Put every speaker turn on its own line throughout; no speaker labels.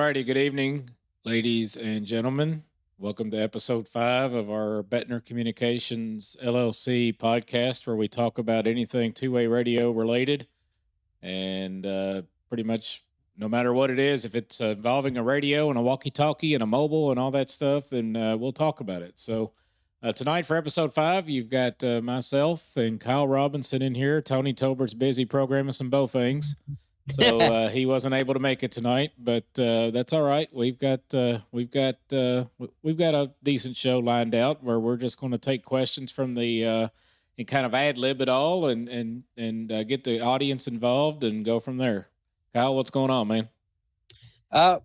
righty, good evening, ladies and gentlemen. Welcome to episode 5 of our Betner Communications LLC podcast, where we talk about anything two-way radio related. And pretty much no matter what it is, if it's involving a radio and a walkie-talkie and a mobile and all that stuff, then we'll talk about it. So tonight for episode 5, you've got myself and Kyle Robinson in here. Tony Tobert's busy programming some bow things. So he wasn't able to make it tonight, but that's all right. We've got a decent show lined out where we're just going to take questions from the and kind of ad lib it all and get the audience involved and go from there. Kyle, what's going on, man?
Not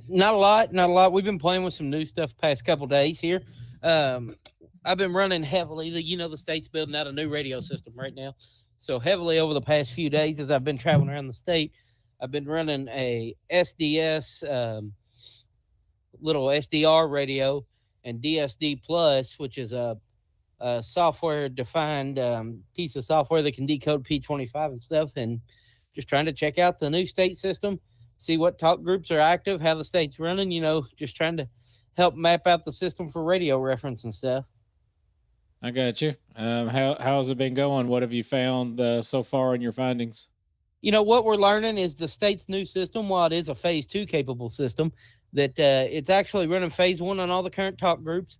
a lot. We've been playing with some new stuff past couple days here. I've been running heavily. The state's building out a new radio system right now. So heavily over the past few days as I've been traveling around the state, I've been running a SDS, little SDR radio, and DSD Plus, which is a software-defined piece of software that can decode P25 and stuff, and just trying to check out the new state system, see what talk groups are active, how the state's running, just trying to help map out the system for radio reference and stuff.
I got you. How's it been going? What have you found so far in your findings?
What we're learning is the state's new system, while it is a phase 2 capable system, that it's actually running phase 1 on all the current talk groups.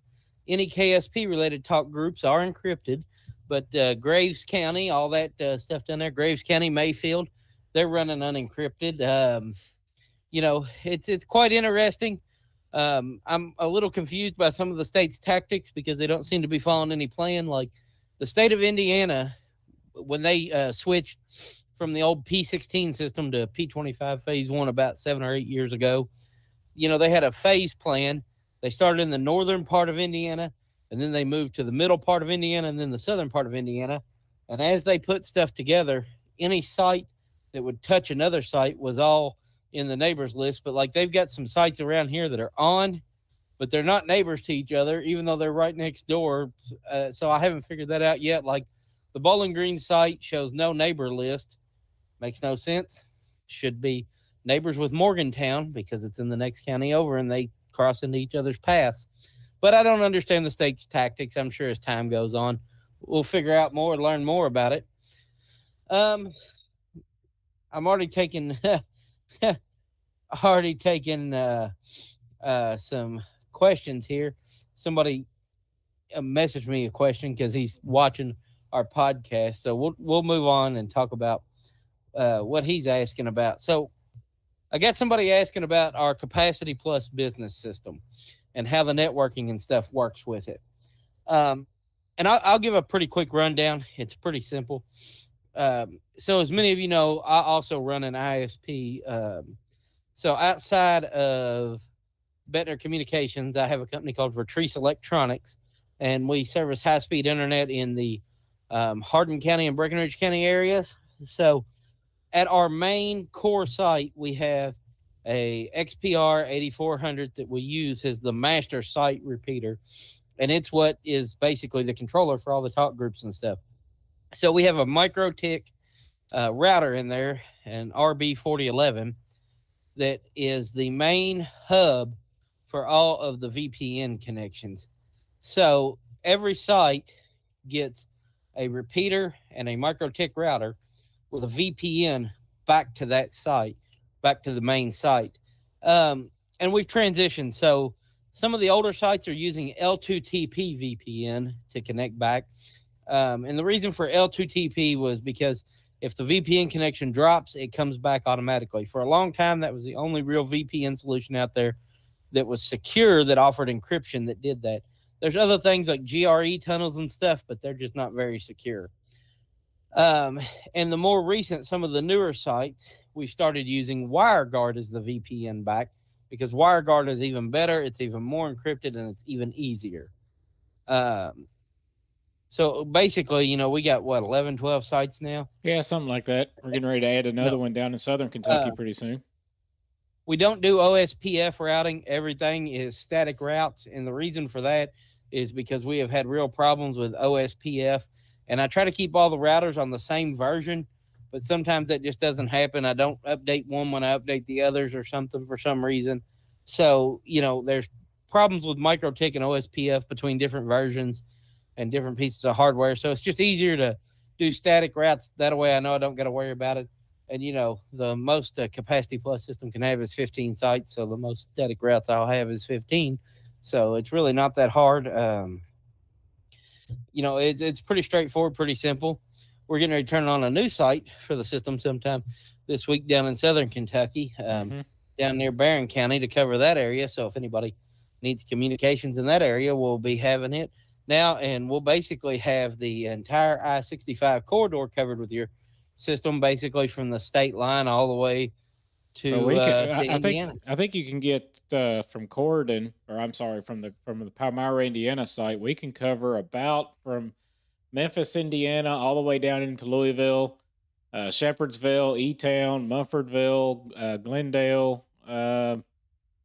Any KSP related talk groups are encrypted, but Graves County, all that stuff down there, Graves County, Mayfield, they're running unencrypted. It's quite interesting. I'm a little confused by some of the state's tactics because they don't seem to be following any plan. Like the state of Indiana, when they switched from the old P16 system to P25 phase 1 about 7 or 8 years ago, they had a phase plan. They started in the northern part of Indiana, and then they moved to the middle part of Indiana and then the southern part of Indiana. And as they put stuff together, any site that would touch another site was all in the neighbors list, but like they've got some sites around here that are on, but they're not neighbors to each other, even though they're right next door. So I haven't figured that out yet. Like the Bowling Green site shows no neighbor list. Makes no sense. Should be neighbors with Morgantown because it's in the next county over and they cross into each other's paths. But I don't understand the state's tactics. I'm sure as time goes on, we'll figure out more, learn more about it. I'm already taking some questions here. Somebody messaged me a question because he's watching our podcast. So we'll move on and talk about what he's asking about. So I got somebody asking about our Capacity Plus business system and how the networking and stuff works with it. And I'll give a pretty quick rundown. It's pretty simple. So as many of you know, I also run an ISP. So outside of Betner Communications, I have a company called Vertrice Electronics, and we service high-speed internet in the Hardin County and Breckenridge County areas. So at our main core site, we have a XPR 8400 that we use as the master site repeater, and it's what is basically the controller for all the talk groups and stuff. So we have a MikroTik router in there, an RB4011, that is the main hub for all of the VPN connections. So every site gets a repeater and a MikroTik router with a VPN back to that site, back to the main site. And we've transitioned. So some of the older sites are using L2TP VPN to connect back. And the reason for L2TP was because if the VPN connection drops, it comes back automatically. For a long time, that was the only real VPN solution out there that was secure, that offered encryption, that did that. There's other things like GRE tunnels and stuff, but they're just not very secure. And the more recent, some of the newer sites, we started using WireGuard as the VPN back because WireGuard is even better. It's even more encrypted and it's even easier. So basically, we got 11, 12 sites now?
Yeah, something like that. We're getting ready to add another one down in Southern Kentucky pretty soon.
We don't do OSPF routing. Everything is static routes. And the reason for that is because we have had real problems with OSPF. And I try to keep all the routers on the same version but sometimes that just doesn't happen. I don't update one when I update the others or something for some reason. So, there's problems with MikroTik and OSPF between different versions and different pieces of hardware. So it's just easier to do static routes. That way I know I don't got to worry about it. And, the most Capacity Plus system can have is 15 sites. So the most static routes I'll have is 15. So it's really not that hard. It's pretty straightforward, pretty simple. We're getting ready to turn on a new site for the system sometime this week down in southern Kentucky, down near Barron County, to cover that area. So if anybody needs communications in that area, we'll be having it now, and we'll basically have the entire I-65 corridor covered with your system, basically from the state line all the way
Well,
to Indiana.
I think you can get from Corridon, or I'm sorry, from the Palmyra, Indiana site. We can cover about from Memphis, Indiana, all the way down into Louisville, Shepherdsville, E-Town, Mumfordville, Glendale.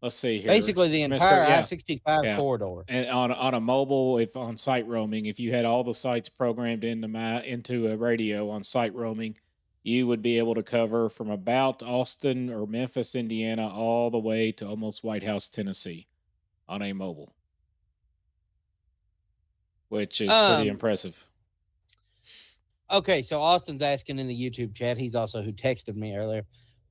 Let's see here.
Basically, the entire I-65 corridor.
And on a mobile, if on site roaming, if you had all the sites programmed into a radio on site roaming, you would be able to cover from about Austin or Memphis, Indiana, all the way to almost White House, Tennessee, on a mobile, which is pretty impressive.
Okay, so Austin's asking in the YouTube chat. He's also who texted me earlier.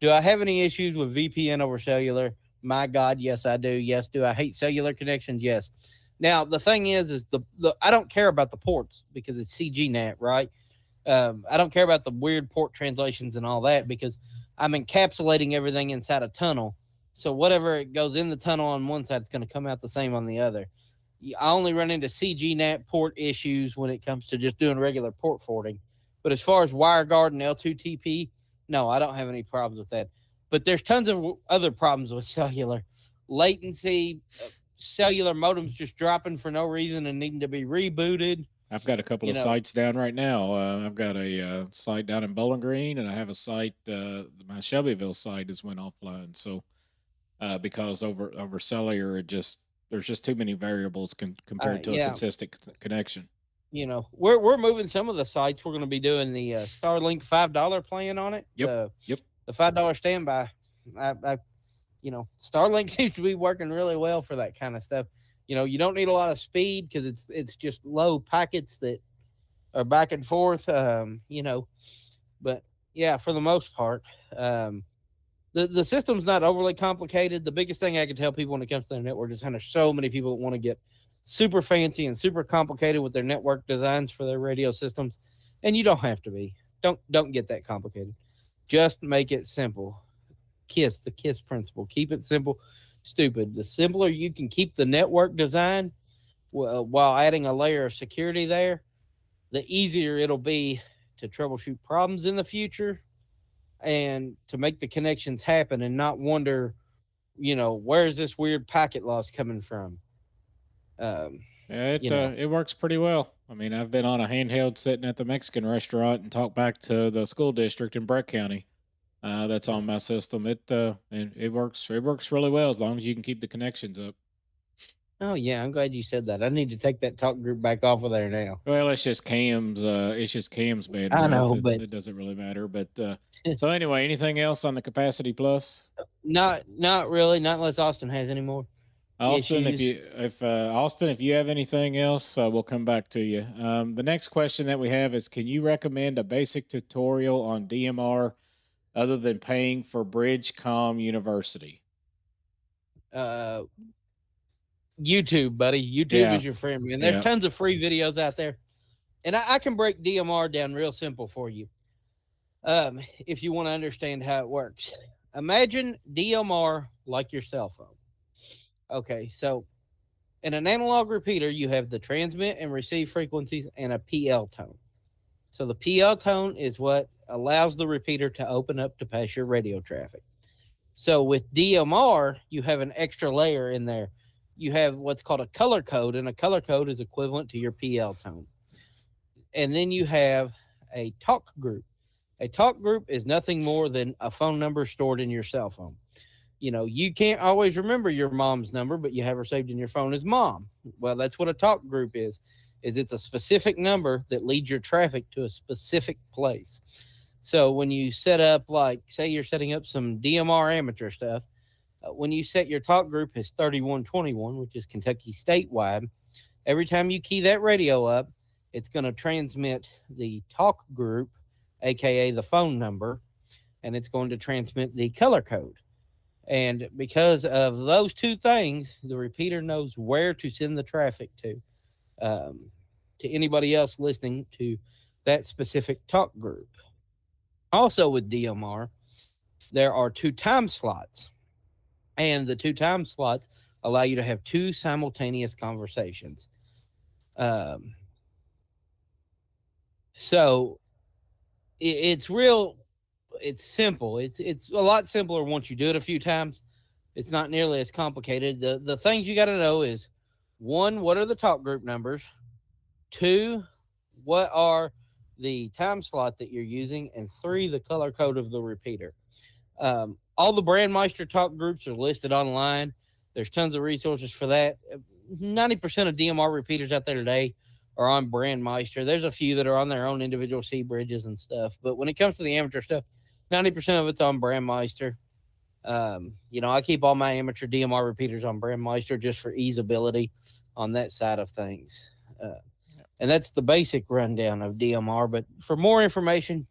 Do I have any issues with VPN over cellular? My God, yes, I do. Yes. Do I hate cellular connections? Yes. Now, the thing is the I don't care about the ports because it's CGNAT, right? I don't care about the weird port translations and all that because I'm encapsulating everything inside a tunnel. So whatever it goes in the tunnel on one side, it's going to come out the same on the other. I only run into CGNAT port issues when it comes to just doing regular port forwarding. But as far as WireGuard and L2TP, no, I don't have any problems with that. But there's tons of other problems with cellular. Latency, cellular modems just dropping for no reason and needing to be rebooted.
I've got a couple of sites down right now. I've got a site down in Bowling Green, and I have a site, my Shelbyville site has went offline. So because over cellular, there's just too many variables compared to a consistent connection.
We're moving some of the sites. We're going to be doing the Starlink $5 plan on it.
Yep.
The $5 standby. Starlink seems to be working really well for that kind of stuff. You don't need a lot of speed because it's just low packets that are back and forth. But yeah, for the most part, the system's not overly complicated. The biggest thing I can tell people when it comes to their network is there's so many people that want to get super fancy and super complicated with their network designs for their radio systems, and you don't have to be. Don't get that complicated. Just make it simple. The KISS principle. Keep it simple. Stupid. The simpler you can keep the network design while adding a layer of security there, the easier it'll be to troubleshoot problems in the future and to make the connections happen and not wonder, where's this weird packet loss coming from?
It works pretty well. I mean, I've been on a handheld sitting at the Mexican restaurant and talked back to the school district in Breck County. That's on my system. It works really well as long as you can keep the connections up.
Oh yeah, I'm glad you said that. I need to take that talk group back off of there now.
Well, it's just Cam's. Bandwidth.
I know, but
it doesn't really matter. But so anyway, anything else on the Capacity Plus?
Not really. Not unless Austin has any more.
Austin, if you have anything else, we'll come back to you. The next question that we have is: can you recommend a basic tutorial on DMR other than paying for Bridgecom University?
YouTube, buddy. YouTube is your friend, man. There's tons of free videos out there. And I can break DMR down real simple for you. If you want to understand how it works. Imagine DMR like your cell phone. Okay, so in an analog repeater, you have the transmit and receive frequencies and a PL tone. So the PL tone is what allows the repeater to open up to pass your radio traffic. So with DMR, you have an extra layer in there. You have what's called a color code, and a color code is equivalent to your PL tone. And then you have a talk group. A talk group is nothing more than a phone number stored in your cell phone. You can't always remember your mom's number, but you have her saved in your phone as mom. Well, that's what a talk group is it's a specific number that leads your traffic to a specific place. So when you set up, like, say you're setting up some DMR amateur stuff, when you set your talk group as 3121, which is Kentucky statewide, every time you key that radio up, it's going to transmit the talk group, aka the phone number, and it's going to transmit the color code. And because of those two things, the repeater knows where to send the traffic um, to anybody else listening to that specific talk group. Also, with DMR, there are two time slots, and the two time slots allow you to have two simultaneous conversations. Um, so it's real. It's simple. It's a lot simpler once you do it a few times. It's not nearly as complicated. The things you got to know is, one, what are the talk group numbers? Two, what are the time slot that you're using? And three, the color code of the repeater. All the Brandmeister talk groups are listed online. There's tons of resources for that. 90% of DMR repeaters out there today are on Brandmeister. There's a few that are on their own individual C bridges and stuff. But when it comes to the amateur stuff, 90% of it's on Brandmeister. I keep all my amateur DMR repeaters on Brandmeister just for easeability on that side of things. And that's the basic rundown of DMR. But for more information,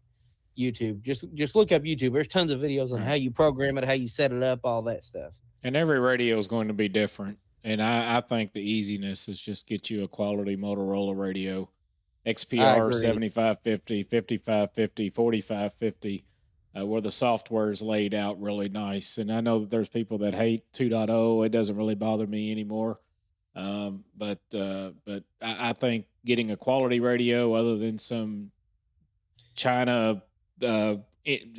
YouTube, just look up YouTube. There's tons of videos on how you program it, how you set it up, all that stuff.
And every radio is going to be different. And I think the easiness is just get you a quality Motorola radio, XPR 7550, 5550, 4550, where the software is laid out really nice. And I know that there's people that hate 2.0. It doesn't really bother me anymore. But I think getting a quality radio other than some China,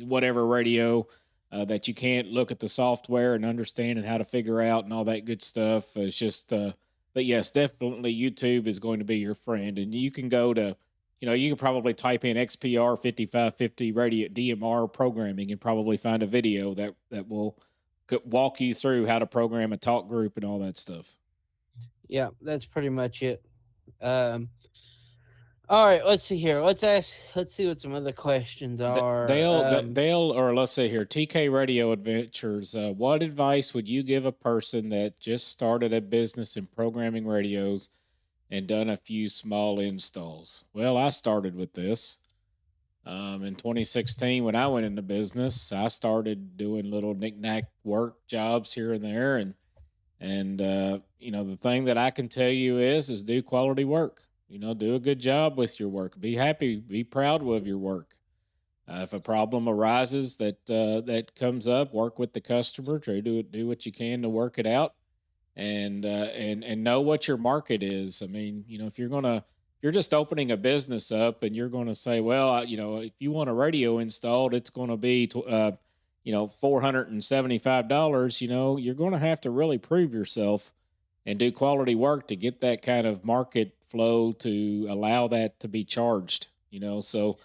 whatever radio, that you can't look at the software and understand and how to figure out and all that good stuff. It's just, but yes, definitely YouTube is going to be your friend. And you can go to, you can probably type in XPR 5550 radio DMR programming and probably find a video that will walk you through how to program a talk group and all that stuff.
Yeah, that's pretty much it. All right, let's see here. Let's see what some other questions are.
Dale, or let's say here, TK Radio Adventures. What advice would you give a person that just started a business in programming radios and done a few small installs? Well, I started with this. In 2016, when I went into business, I started doing little knick-knack work jobs here and there. And the thing that I can tell you is do quality work. Do a good job with your work. Be happy. Be proud of your work. If a problem arises that comes up, work with the customer. Try to do what you can to work it out, and know what your market is. I mean, if you're just opening a business up and you're going to say, well, if you want a radio installed, it's going to be $475. You're going to have to really prove yourself and do quality work to get that kind of market flow to allow that to be charged, so,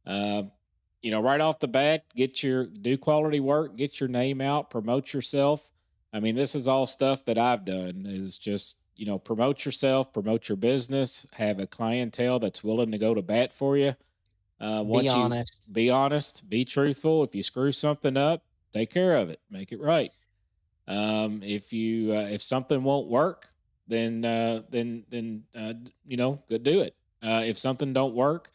right off the bat, do quality work, get your name out, promote yourself. I mean, this is all stuff that I've done is just, promote yourself, promote your business, have a clientele that's willing to go to bat for you.
Be honest.
Be honest, be truthful. If you screw something up, take care of it, make it right. If something won't work, then go do it. If something don't work,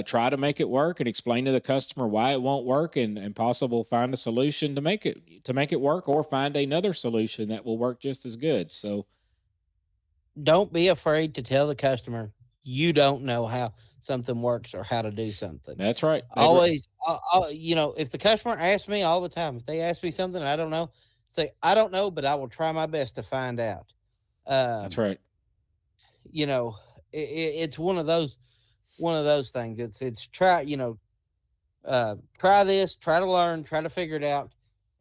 try to make it work and explain to the customer why it won't work and possible find a solution to make it work, or find another solution that will work just as good. So
don't be afraid to tell the customer you don't know how something works or how to do something.
That's right.
Always, if the customer asks me all the time, if they ask me something and I don't know, say, I don't know, but I will try my best to find out.
That's right.
It's one of those things. It's try this, try to learn, try to figure it out,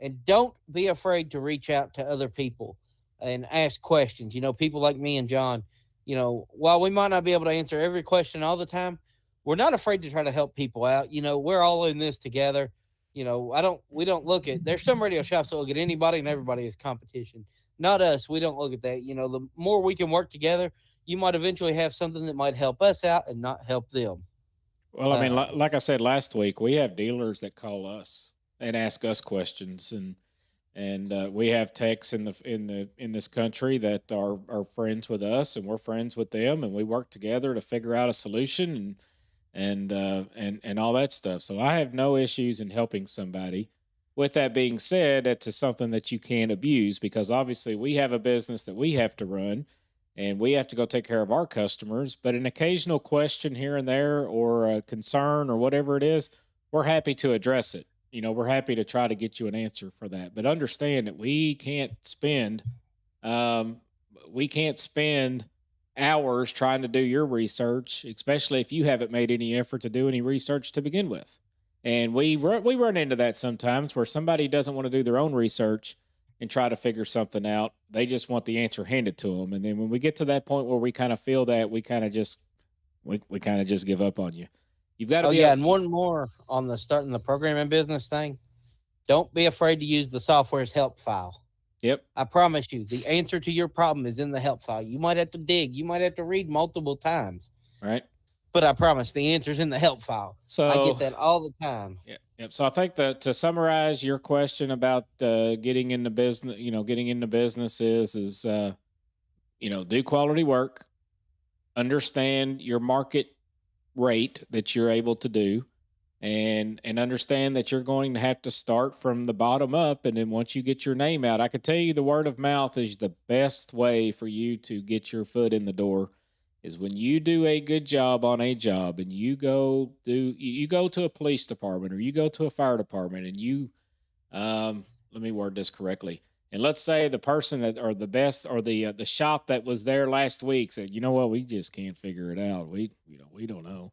and don't be afraid to reach out to other people and ask questions. People like me and John, while we might not be able to answer every question all the time, we're not afraid to try to help people out. We're all in this together. We don't look at, there's some radio shops that look at anybody and everybody as competition. Not us. We don't look at that. The more we can work together, you might eventually have something that might help us out and not help them.
Well, I mean, like I said last week, we have dealers that call us and ask us questions, and we have techs in this country that are friends with us, and we're friends with them, and we work together to figure out a solution and all that stuff. So I have no issues in helping somebody. With that being said, it's something that you can't abuse because obviously we have a business that we have to run and we have to go take care of our customers. But an occasional question here and there or a concern or whatever it is, we're happy to address it. We're happy to try to get you an answer for that. But understand that um, we can't spend hours trying to do your research, especially if you haven't made any effort to do any research to begin with. And we run into that sometimes where somebody doesn't want to do their own research and try to figure something out. They just want the answer handed to them. And then when we get to that point where we kind of feel that, we kind of just give up on you. You've got to
Oh
be
yeah,
able.
and one more on the starting the programming business thing. Don't be afraid to use the software's help file.
Yep.
I promise you, the answer to your problem is in the help file. You might have to dig, you might have to read multiple times,
Right.
but I promise the answer's in the help file. I
So
get that all the time.
yeah, yep. So I think that to summarize your question about getting into business, getting into business is do quality work, understand your market rate that you're able to do, and understand that you're going to have to start from the bottom up, and then once you get your name out, I can tell you the word of mouth is the best way for you to get your foot in the door. Is when you do a good job on a job and you go to a police department or you go to a fire department and let me word this correctly. And let's say the person that or the best or the shop that was there last week said, you know what, we just can't figure it out. We don't know.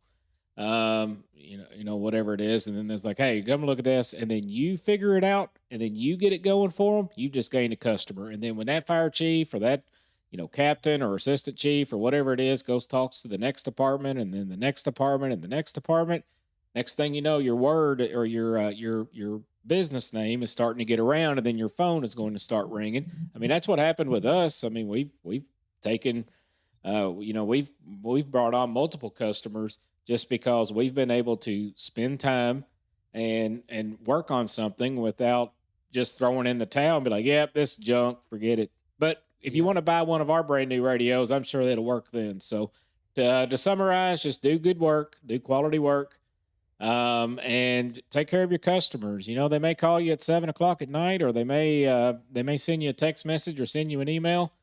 Whatever it is, and then there's like, hey, come look at this, and then you figure it out, and then you get it going for them. You just gained a customer, and then when that fire chief or that captain or assistant chief or whatever it is goes talks to the next department, and then the next department, and the next department. Next thing you know, your word or your business name is starting to get around, and then your phone is going to start ringing. I mean, that's what happened with us. I mean, we've taken, we've brought on multiple customers just because we've been able to spend time and work on something without just throwing in the towel and be like, yep, this junk, forget it. But if you
Yeah.
want to buy one of our brand new radios, I'm sure that'll work then. So to summarize, just do good work, do quality work, and take care of your customers. They may call you at 7 o'clock at night, or they may send you a text message or send you an email.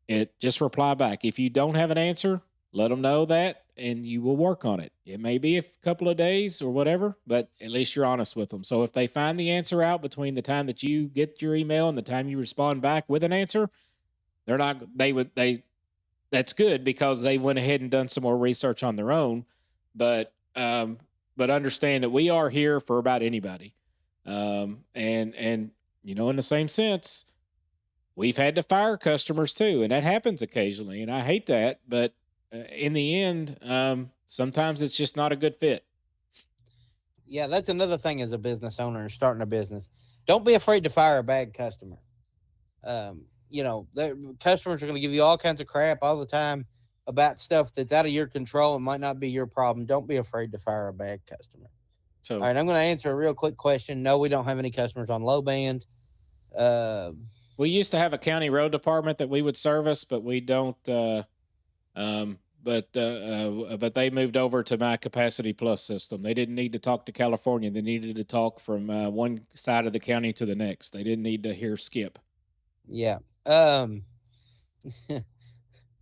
It just reply back. If you don't have an answer, let them know that, and you will work on it. It may be a couple of days or whatever, but at least you're honest with them. So if they find the answer out between the time that you get your email and the time you respond back with an answer, they're not. They would they. That's good because they went ahead and done some more research on their own. But understand that we are here for about anybody. And in the same sense, we've had to fire customers too, and that happens occasionally, and I hate that. But in the end, sometimes it's just not a good fit.
Yeah, that's another thing as a business owner and starting a business. Don't be afraid to fire a bad customer. The customers are going to give you all kinds of crap all the time about stuff that's out of your control and might not be your problem. Don't be afraid to fire a bad customer. All
So
right, I'm going to answer a real quick question. No, we don't have any customers on low band. Uh,
we used to have a county road department that we would service, but we don't. But they moved over to my Capacity Plus system. They didn't need to talk to California. They needed to talk from one side of the county to the next. They didn't need to hear skip.
yeah.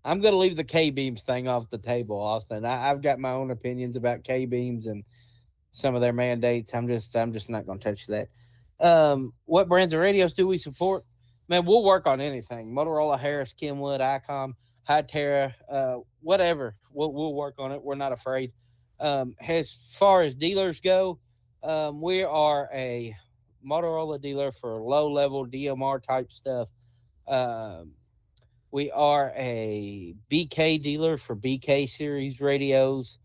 I'm going to leave the K beams thing off the table, Austin. I've got my own opinions about K beams and some of their mandates. I'm just not going to touch that. What brands of radios do we support? Man, we'll work on anything. Motorola, Harris, Kenwood, ICOM, Hytera, whatever. We'll work on it. We're not afraid. As far as dealers go, we are a Motorola dealer for low level DMR type stuff. We are a BK dealer for BK series radios.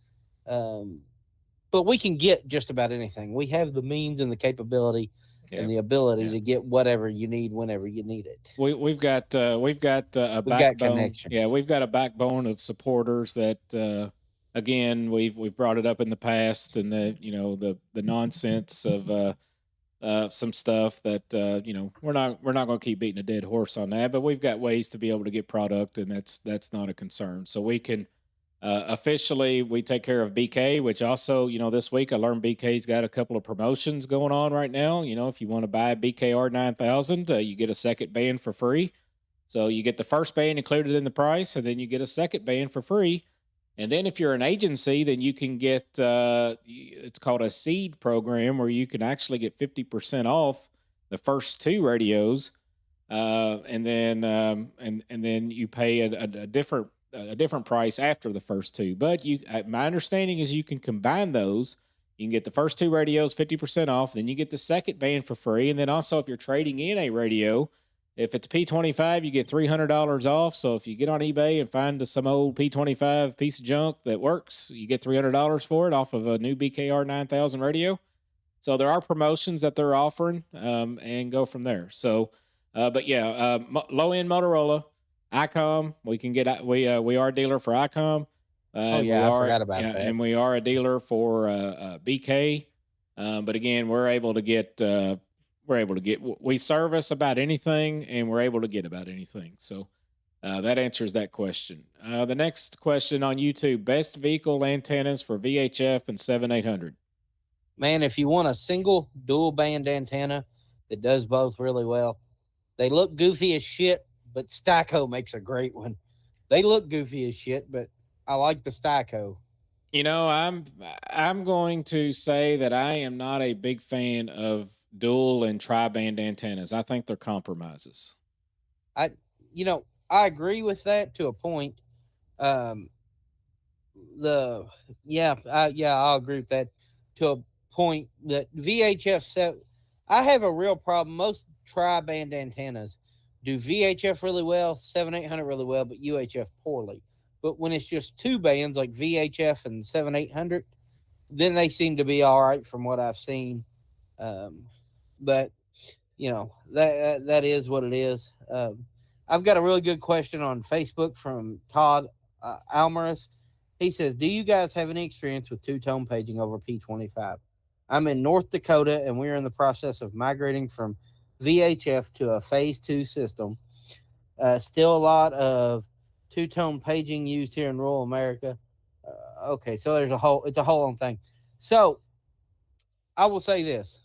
But we can get just about anything. We have the means and the capability and the ability to get whatever you need whenever you need it.
We've got a
We've got
backbone.
connections.
Yeah, we've got a backbone of supporters that again, we've brought it up in the past, and the nonsense of some stuff that we're not going to keep beating a dead horse on that, but we've got ways to be able to get product, and that's not a concern. So we can officially we take care of BK, which also this week I learned BK's got a couple of promotions going on right now. If you want to buy BKR 9000, you get a second band for free. So you get the first band included in the price, and then you get a second band for free. And then if you're an agency, then you can get it's called a seed program where you can actually get 50% off the first two radios, and then you pay a different price after the first two. But my understanding is you can combine those. You can get the first two radios 50% off, then you get the second band for free, and then also if you're trading in a radio, if it's P25, you get $300 off. So if you get on eBay and find some old P25 piece of junk that works, you get $300 for it off of a new BKR 9000 radio. So there are promotions that they're offering, and go from there. So, but yeah, low end Motorola, ICOM. We are a dealer for ICOM.
Oh
We
yeah, I
are,
forgot about
yeah,
that.
and we are a dealer for BK. But again, we service about anything, and we're able to get about anything. So that answers that question. The next question on YouTube: best vehicle antennas for VHF and 7800.
Man, if you want a single dual band antenna that does both really well, they look goofy as shit, but Styco makes a great one. They look goofy as shit, but I like the Styco.
I'm going to say that I am not a big fan of dual and tri-band antennas. I think they're compromises.
I I agree with that to a point. Um, the I'll agree with that to a point. That VHF set, I have a real problem. Most tri-band antennas do VHF really well, 7800 really well, but UHF poorly. But when it's just two bands like VHF and 7800, then they seem to be all right from what I've seen. Um, but that is what it is. I've got a really good question on Facebook from Todd Almaris. He says, "Do you guys have any experience with two-tone paging over P25? I'm in North Dakota, and we're in the process of migrating from VHF to a Phase 2 system. Still a lot of two-tone paging used here in rural America." Okay, so it's a whole long thing. So I will say this.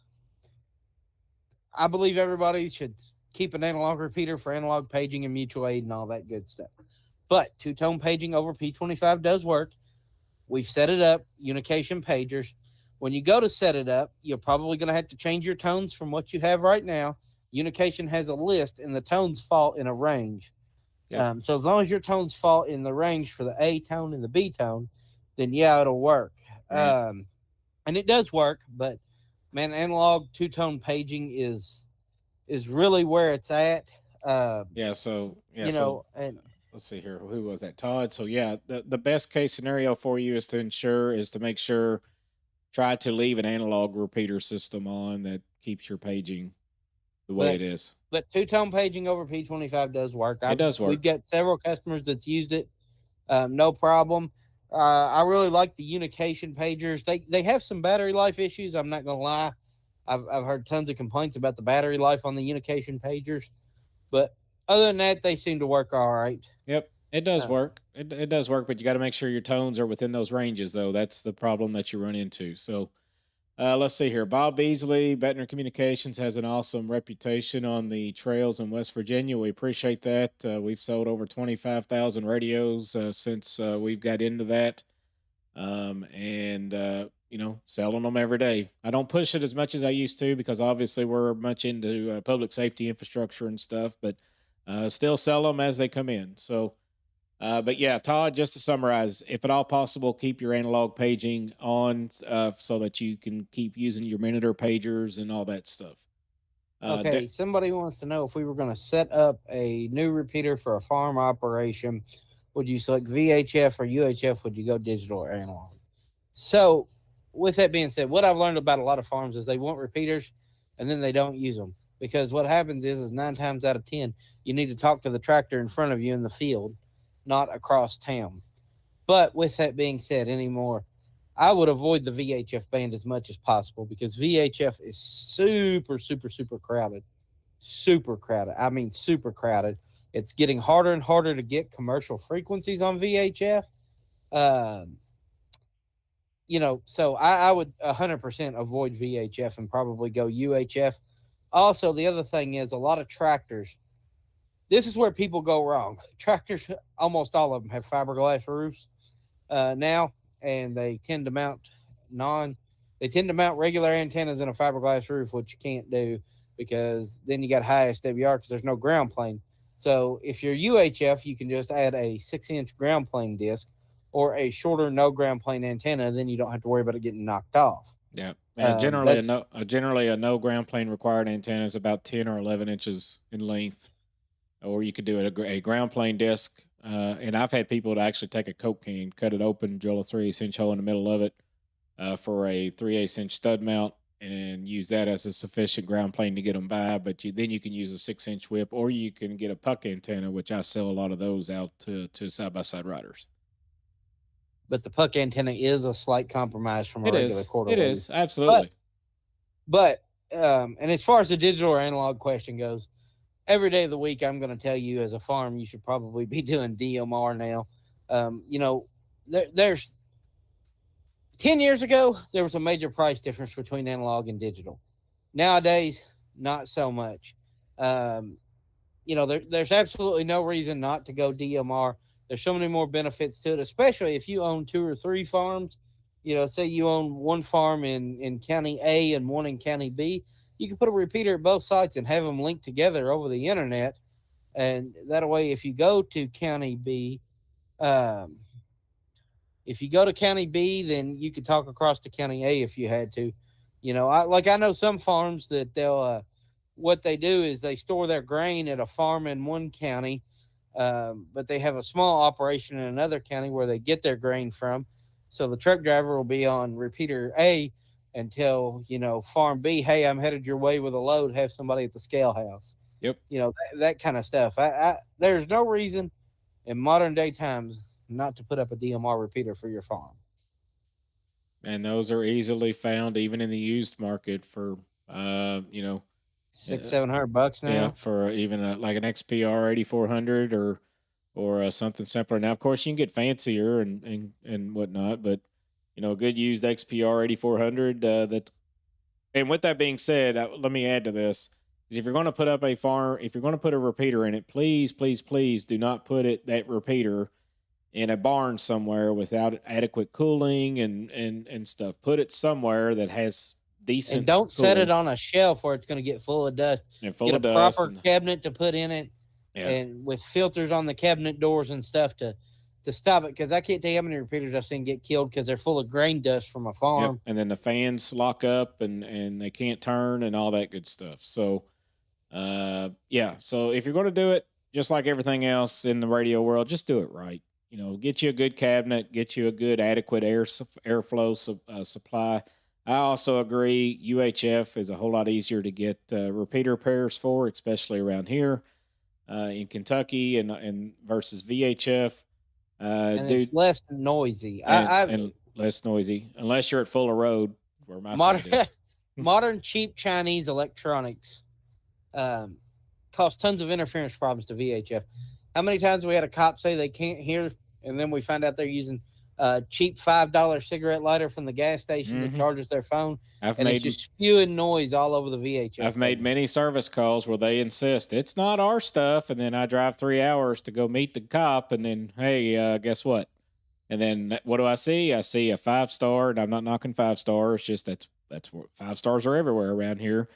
I believe everybody should keep an analog repeater for analog paging and mutual aid and all that good stuff. But two-tone paging over P25 does work. We've set it up, unication pagers. When you go to set it up, you're probably going to have to change your tones from what you have right now. Unication has a list, and the tones fall in a range.
Yep.
So as long as your tones fall in the range for the A tone and the B tone, then yeah, it'll work.
Right.
And it does work, but man, analog two-tone paging is really where it's at.
Yeah. So
And
let's see here. Who was that? Todd. So yeah, the best case scenario for you is to make sure, try to leave an analog repeater system on that keeps your paging the way
but
it is.
but two-tone paging over P25 does work.
It does
We've
work.
got several customers that's used it, no problem. I really like the unication pagers. They have some battery life issues. I'm not gonna lie. I've heard tons of complaints about the battery life on the unication pagers, but other than that, they seem to work all right.
Yep. It does
Uh,
work. It does work, but you got to make sure your tones are within those ranges, though. That's the problem that you run into. So let's see here. Bob Beasley, Betner Communications, has an awesome reputation on the trails in West Virginia. We appreciate that. We've sold over 25,000 radios since we've got into that, and selling them every day. I don't push it as much as I used to because obviously we're much into public safety infrastructure and stuff, but still sell them as they come in. So, but yeah, Todd, just to summarize, if at all possible, keep your analog paging on so that you can keep using your minuter pagers and all that stuff.
okay, somebody wants to know if we were going to set up a new repeater for a farm operation. Would you select VHF or UHF? Would you go digital or analog? So, with that being said, what I've learned about a lot of farms is they want repeaters and then they don't use them because what happens is 9 times out of 10, you need to talk to the tractor in front of you in the field, not across town. But with that being said, anymore, I would avoid the VHF band as much as possible because VHF is super, super, super crowded. Super crowded. I mean, super crowded. It's getting harder and harder to get commercial frequencies on VHF. Um, so I would 100% avoid VHF and probably go UHF. Also, the other thing is a lot of tractors. This is where people go wrong. Tractors, almost all of them have fiberglass roofs now, and non. They tend to mount regular antennas in a fiberglass roof, which you can't do because then you got high SWR because there's no ground plane. So if you're UHF, you can just add a 6-inch ground plane disc or a shorter no ground plane antenna. Then you don't have to worry about it getting knocked off.
Yeah.
That's
Generally a no ground plane required antenna is about 10 or 11 inches in length, or you could do a ground plane disc. And I've had people to actually take a Coke can, cut it open, drill a 3/8 inch hole in the middle of it for a 3/8 inch stud mount, and use that as a sufficient ground plane to get them by. But then you can use a 6-inch whip, or you can get a puck antenna, which I sell a lot of those out to side by side riders.
but the puck antenna is a slight compromise from a
It
regular
is.
quarter
It
wave.
is absolutely.
But and as far as the digital or analog question goes, every day of the week, I'm going to tell you as a farm, you should probably be doing DMR now. There's 10 years ago, there was a major price difference between analog and digital. Nowadays, not so much. There's absolutely no reason not to go DMR. There's so many more benefits to it, especially if you own 2 or 3 farms. Say you own one farm in County A and one in County B. You can put a repeater at both sites and have them linked together over the internet. And that way, if you go to County B, then you could talk across to County A if you had to. I know some farms that they'll what they do is they store their grain at a farm in one county, but they have a small operation in another county where they get their grain from. So the truck driver will be on repeater A and tell farm B, hey, I'm headed your way with a load. Have somebody at the scale house.
Yep.
That kind of stuff. There's no reason in modern day times not to put up a DMR repeater for your farm.
And those are easily found even in the used market for
$600-700 now.
Yeah, for even like an XPR 8400 or something simpler. Now, of course, you can get fancier and whatnot, but a good used XPR 8400. That's and with that being said, let me add to this: is if you're going to put up if you're going to put a repeater in it, please, please, please do not put that repeater in a barn somewhere without adequate cooling and stuff. Put it somewhere that has decent.
And don't set it on a shelf where it's going to get full of dust.
And full
get
of
a
dust
proper cabinet to put in it, and with filters on the cabinet doors and stuff to stop it. Because I can't tell you how many repeaters I've seen get killed because they're full of grain dust from a farm.
Yep. And then the fans lock up and they can't turn and all that good stuff. So, So if you're going to do it, just like everything else in the radio world, just do it right. Get you a good cabinet, get you a good adequate airflow supply. I also agree UHF is a whole lot easier to get repeater pairs for, especially around here in Kentucky and versus VHF.
It's less noisy.
And less noisy, unless you're at Fuller Road, where my site is.
Modern cheap Chinese electronics cause tons of interference problems to VHF. How many times we had a cop say they can't hear, and then we find out they're using a cheap $5 cigarette lighter from the gas station that charges their phone, it's just spewing noise all over the VHF.
I've made many service calls where they insist it's not our stuff, and then I drive 3 hours to go meet the cop, and then hey, guess what? And then what do I see? I see a 5-star, and I'm not knocking 5-stars. Just that's what 5 stars are everywhere around here.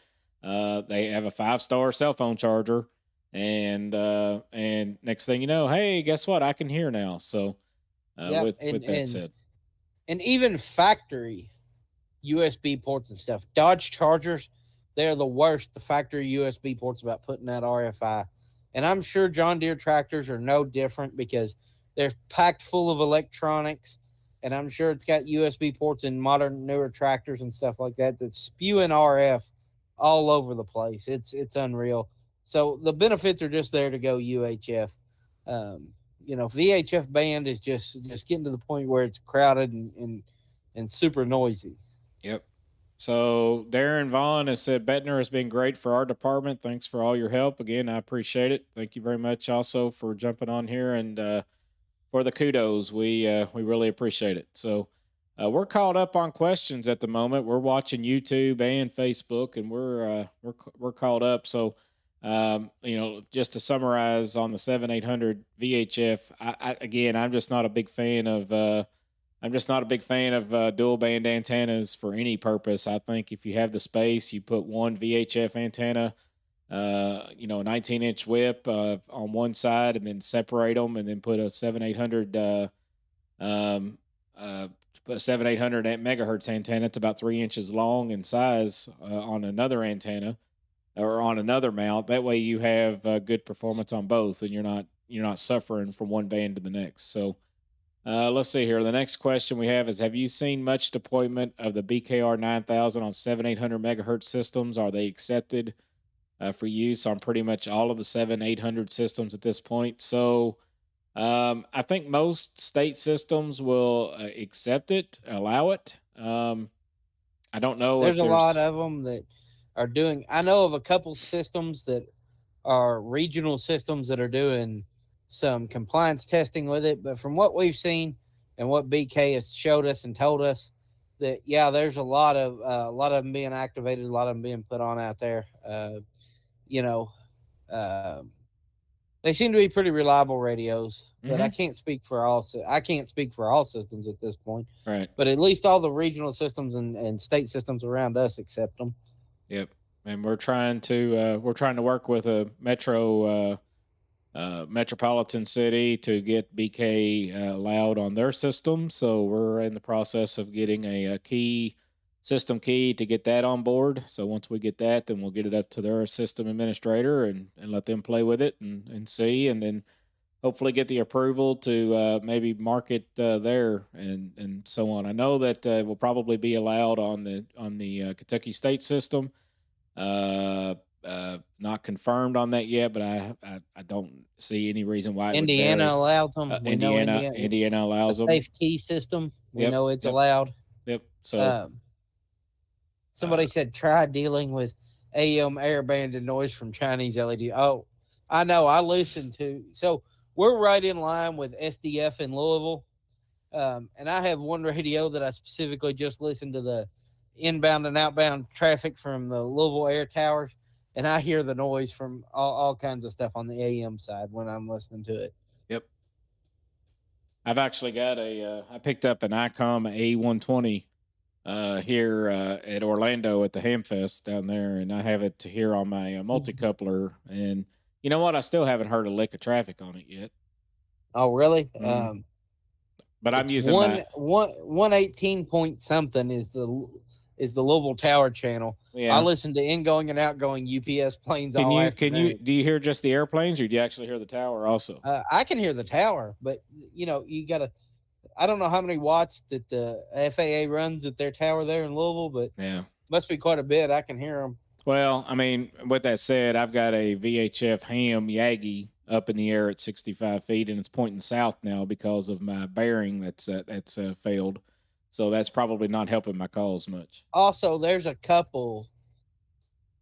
They have a 5-star cell phone charger, and next thing you know, hey, guess what? I can hear now. So. With that said,
and even factory USB ports and stuff, Dodge Chargers, they're the worst. The factory USB ports about putting that RFI, and I'm sure John Deere tractors are no different because they're packed full of electronics, and I'm sure it's got USB ports in modern newer tractors and stuff like that that's spewing RF all over the place. It's unreal. So the benefits are just there to go UHF. VHF band is just getting to the point where it's crowded and super noisy.
Yep. So Darren Vaughn has said Betner has been great for our department. Thanks for all your help. Again, I appreciate it. Thank you very much also for jumping on here and for the kudos. We really appreciate it. So we're caught up on questions at the moment. We're watching YouTube and Facebook, and we're caught up. So just to summarize on the 7800 VHF, again, I'm just not a big fan of. I'm just not a big fan of dual band antennas for any purpose. I think if you have the space, you put one VHF antenna, a 19-inch whip on one side, and then separate them, and then put a 7800 put a 7800 megahertz antenna. It's about 3 inches long in size on another antenna or on another mount. That way, you have good performance on both, and you're not suffering from one band to the next. So. Let's see here. The next question we have is: have you seen much deployment of the BKR 9000 on 7800 megahertz systems? Are they accepted for use on pretty much all of the 7800 systems at this point? So I think most state systems will accept it, allow it. I don't know
There's
if
a
there's
lot of them that are doing. I know of a couple systems that are regional systems that are doing some compliance testing with it, but from what we've seen and what BK has showed us and told us, that there's a lot of them being activated, a lot of them being put on out there. You know, uh, they seem to be pretty reliable radios, but I can't speak for all. I can't speak for all systems at this point.
right.
But at least all the regional systems and state systems around us accept them.
Yep. And we're trying to work with a metropolitan city to get BK allowed on their system. So we're in the process of getting a system key to get that on board. So once we get that, then we'll get it up to their system administrator and let them play with it and see, and then hopefully get the approval to maybe market there and so on. I know that will probably be allowed on the Kentucky state system. Not confirmed on that yet, but I don't see any reason why it would
Indiana
vary.
allows them. We know
Indiana
a
allows them.
safe key system. We
Yep,
know it's
yep,
allowed.
yep. So
Somebody said try dealing with AM air banded noise from Chinese LED. Oh, I know. I listened to. So we're right in line with SDF in Louisville, and I have one radio that I specifically just listened to the inbound and outbound traffic from the Louisville air towers, and I hear the noise from all kinds of stuff on the AM side when I'm listening to it.
yep. I've actually got I picked up an ICOM A120 here at Orlando at the Hamfest down there, and I have it here on my multi-coupler. And you know what? I still haven't heard a lick of traffic on it yet.
Oh, really?
But I'm using
one 118 point something is the Louisville Tower channel.
Yeah.
I listen to ingoing and outgoing UPS planes
do
afternoon.
you hear just the airplanes, or do you actually hear the tower also?
I can hear the tower, but you gotta. I don't know how many watts that the FAA runs at their tower there in Louisville, but
yeah,
must be quite a bit. I can hear them.
Well, I mean, with that said, I've got a VHF ham Yagi up in the air at 65 feet, and it's pointing south now because of my bearing that's failed. So that's probably not helping my calls much.
Also, there's a couple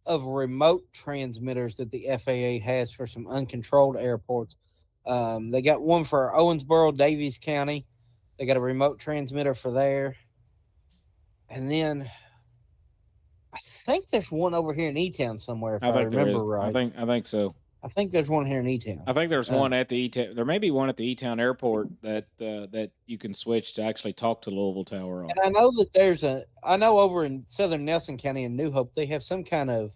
of remote transmitters that the FAA has for some uncontrolled airports. They got one for Owensboro, Daviess County. They got a remote transmitter for there. And then I think there's one over here in E-Town somewhere, if I remember right.
I think so.
I think there's one here in E-Town.
I think there's one at the E-Town. There may be one at the E-Town airport that you can switch to actually talk to Louisville Tower on.
And I know that I know over in southern Nelson County in New Hope, they have some kind of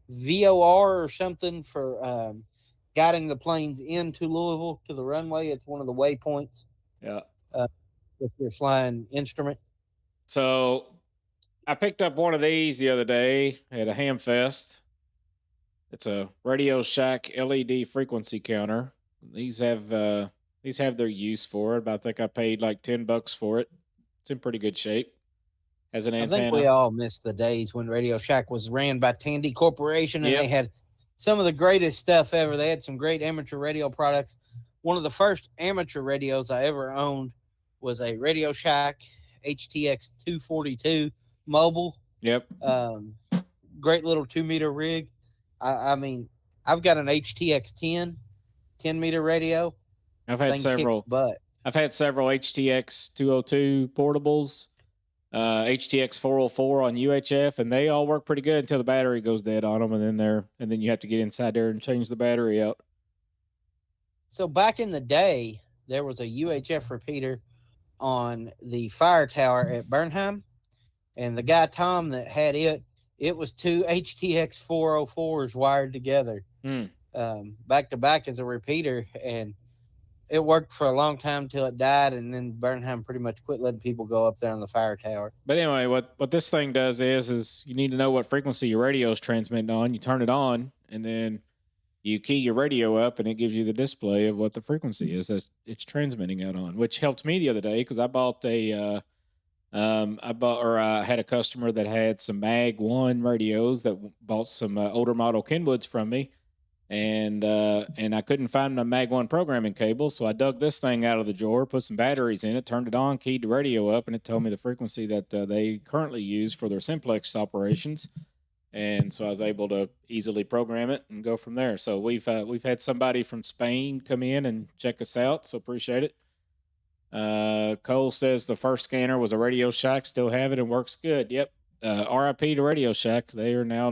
VOR or something for guiding the planes into Louisville to the runway. It's one of the waypoints.
Yeah.
With your flying instrument.
So I picked up one of these the other day at a ham fest. It's a Radio Shack LED frequency counter. These have their use for it, but I think I paid like $10 for it. It's in pretty good shape. Has an antenna.
I think we all miss the days when Radio Shack was ran by Tandy Corporation, and they had some of the greatest stuff ever. They had some great amateur radio products. one of the first amateur radios I ever owned was a Radio Shack HTX 242 mobile.
Yep.
Um, Great little 2 meter rig. I mean, I've got an HTX 10 meter radio.
I've had
Thing kicks
several.
butt.
I've had several HTX 202 portables, HTX 404 on UHF, and they all work pretty good until the battery goes dead on them, and then you have to get inside there and change the battery out.
So back in the day, there was a UHF repeater on the fire tower at Bernheim, and the guy Tom that had it was two HTX 404s wired together, back to back as a repeater, and it worked for a long time till it died, and then Bernheim pretty much quit letting people go up there on the fire tower.
But anyway, what this thing does is you need to know what frequency your radio is transmitting on. You turn it on, and then you key your radio up, and it gives you the display of what the frequency is that it's transmitting out on, which helped me the other day because I bought I had a customer that had some Mag 1 radios that bought some older model Kenwoods from me, and I couldn't find a Mag 1 programming cable, so I dug this thing out of the drawer, put some batteries in it, turned it on, keyed the radio up, and it told me the frequency that they currently use for their simplex operations. And so I was able to easily program it and go from there. So we've had somebody from Spain come in and check us out, so appreciate it. Cole says the first scanner was a Radio Shack, still have it and works good. Yep. RIP to Radio Shack. They are now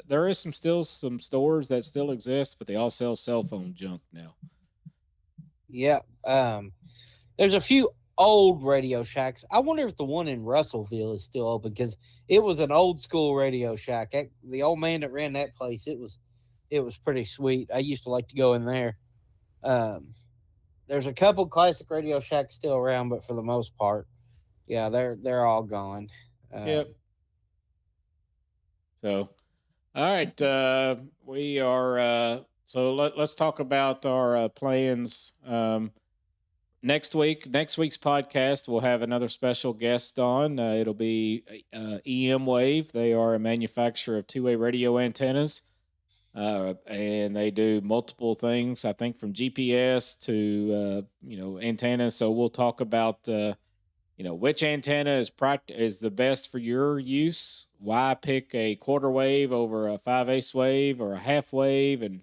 there is still some stores that still exist, but they all sell cell phone junk now.
Yeah. There's a few old Radio Shacks. I wonder if the one in Russellville is still open because it was an old school Radio Shack. The old man that ran that place, it was pretty sweet. I used to like to go in there. There's a couple classic Radio Shacks still around, but for the most part, yeah, they're all gone.
Yep. So, all right, we are. So let's talk about our plans. Next week's podcast, we'll have another special guest on. It'll be EM Wave. They are a manufacturer of two-way radio antennas, and they do multiple things. I think from GPS to antennas. So we'll talk about which antenna is the best for your use. Why pick a quarter wave over a 5/8 wave or a half wave, and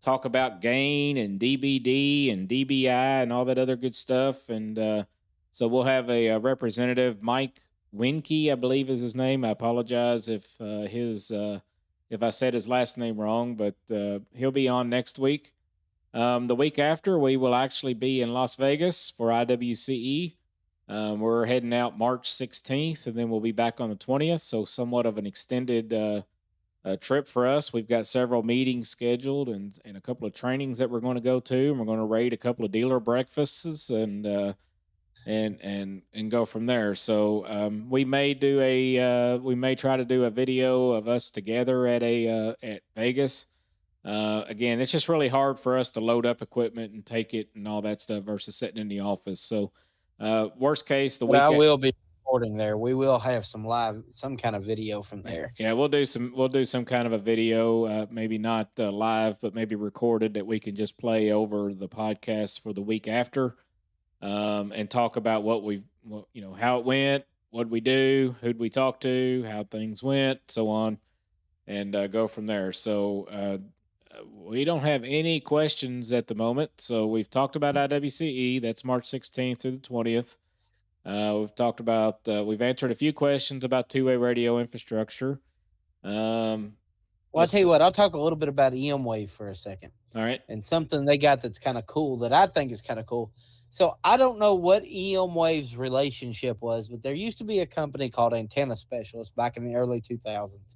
talk about gain and DBD and DBI and all that other good stuff. And so we'll have a representative, Mike Winke, I believe is his name. I apologize if I said his last name wrong, but he'll be on next week. The week after, we will actually be in Las Vegas for IWCE. We're heading out March 16th, and then we'll be back on the 20th. So somewhat of an extended trip for us. We've got several meetings scheduled and a couple of trainings that we're going to go to, and we're going to raid a couple of dealer breakfasts and go from there. So we may try to do a video of us together at Vegas. Again, it's just really hard for us to load up equipment and take it and all that stuff versus sitting in the office. So worst case,
I will be recording there. We will have some kind of video from there.
Yeah, we'll do some kind of a video, maybe not live, but maybe recorded that we can just play over the podcast for the week after, and talk about how it went, what we do, who'd we talk to, how things went, so on, and go from there. So we don't have any questions at the moment. So we've talked about IWCE. That's March 16th through the 20th. We've talked about, we've answered a few questions about two-way radio infrastructure.
I'll tell you what, I'll talk a little bit about EM Wave for a second.
All right.
And something they got that's kind of cool that I think is kind of cool. So I don't know what EM Wave's relationship was, but there used to be a company called Antenna Specialist back in the early 2000s.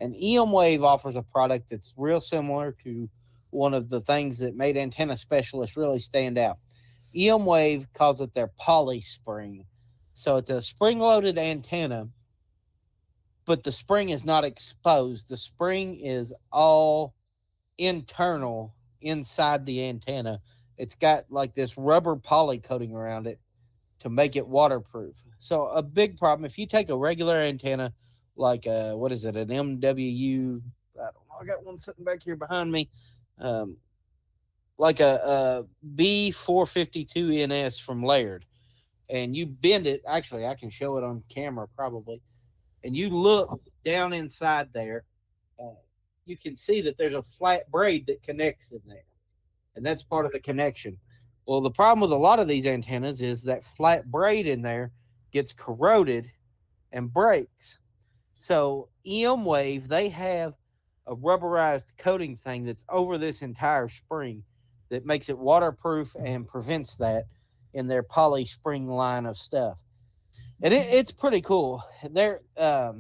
And EM Wave offers a product that's real similar to one of the things that made Antenna Specialist really stand out. EM Wave calls it their poly spring. So it's a spring-loaded antenna, but the spring is not exposed. The spring is all internal inside the antenna. It's got like this rubber poly coating around it to make it waterproof. So a big problem, if you take a regular antenna, like an MWU, I don't know, I got one sitting back here behind me, like a B452NS from Laird, and you bend it. Actually, I can show it on camera probably. And you look down inside there, uh, you can see that there's a flat braid that connects in there, and that's part of the connection. Well, the problem with a lot of these antennas is that flat braid in there gets corroded and breaks. So EM Wave, they have a rubberized coating thing that's over this entire spring that makes it waterproof and prevents that in their poly spring line of stuff. And it's pretty cool. They're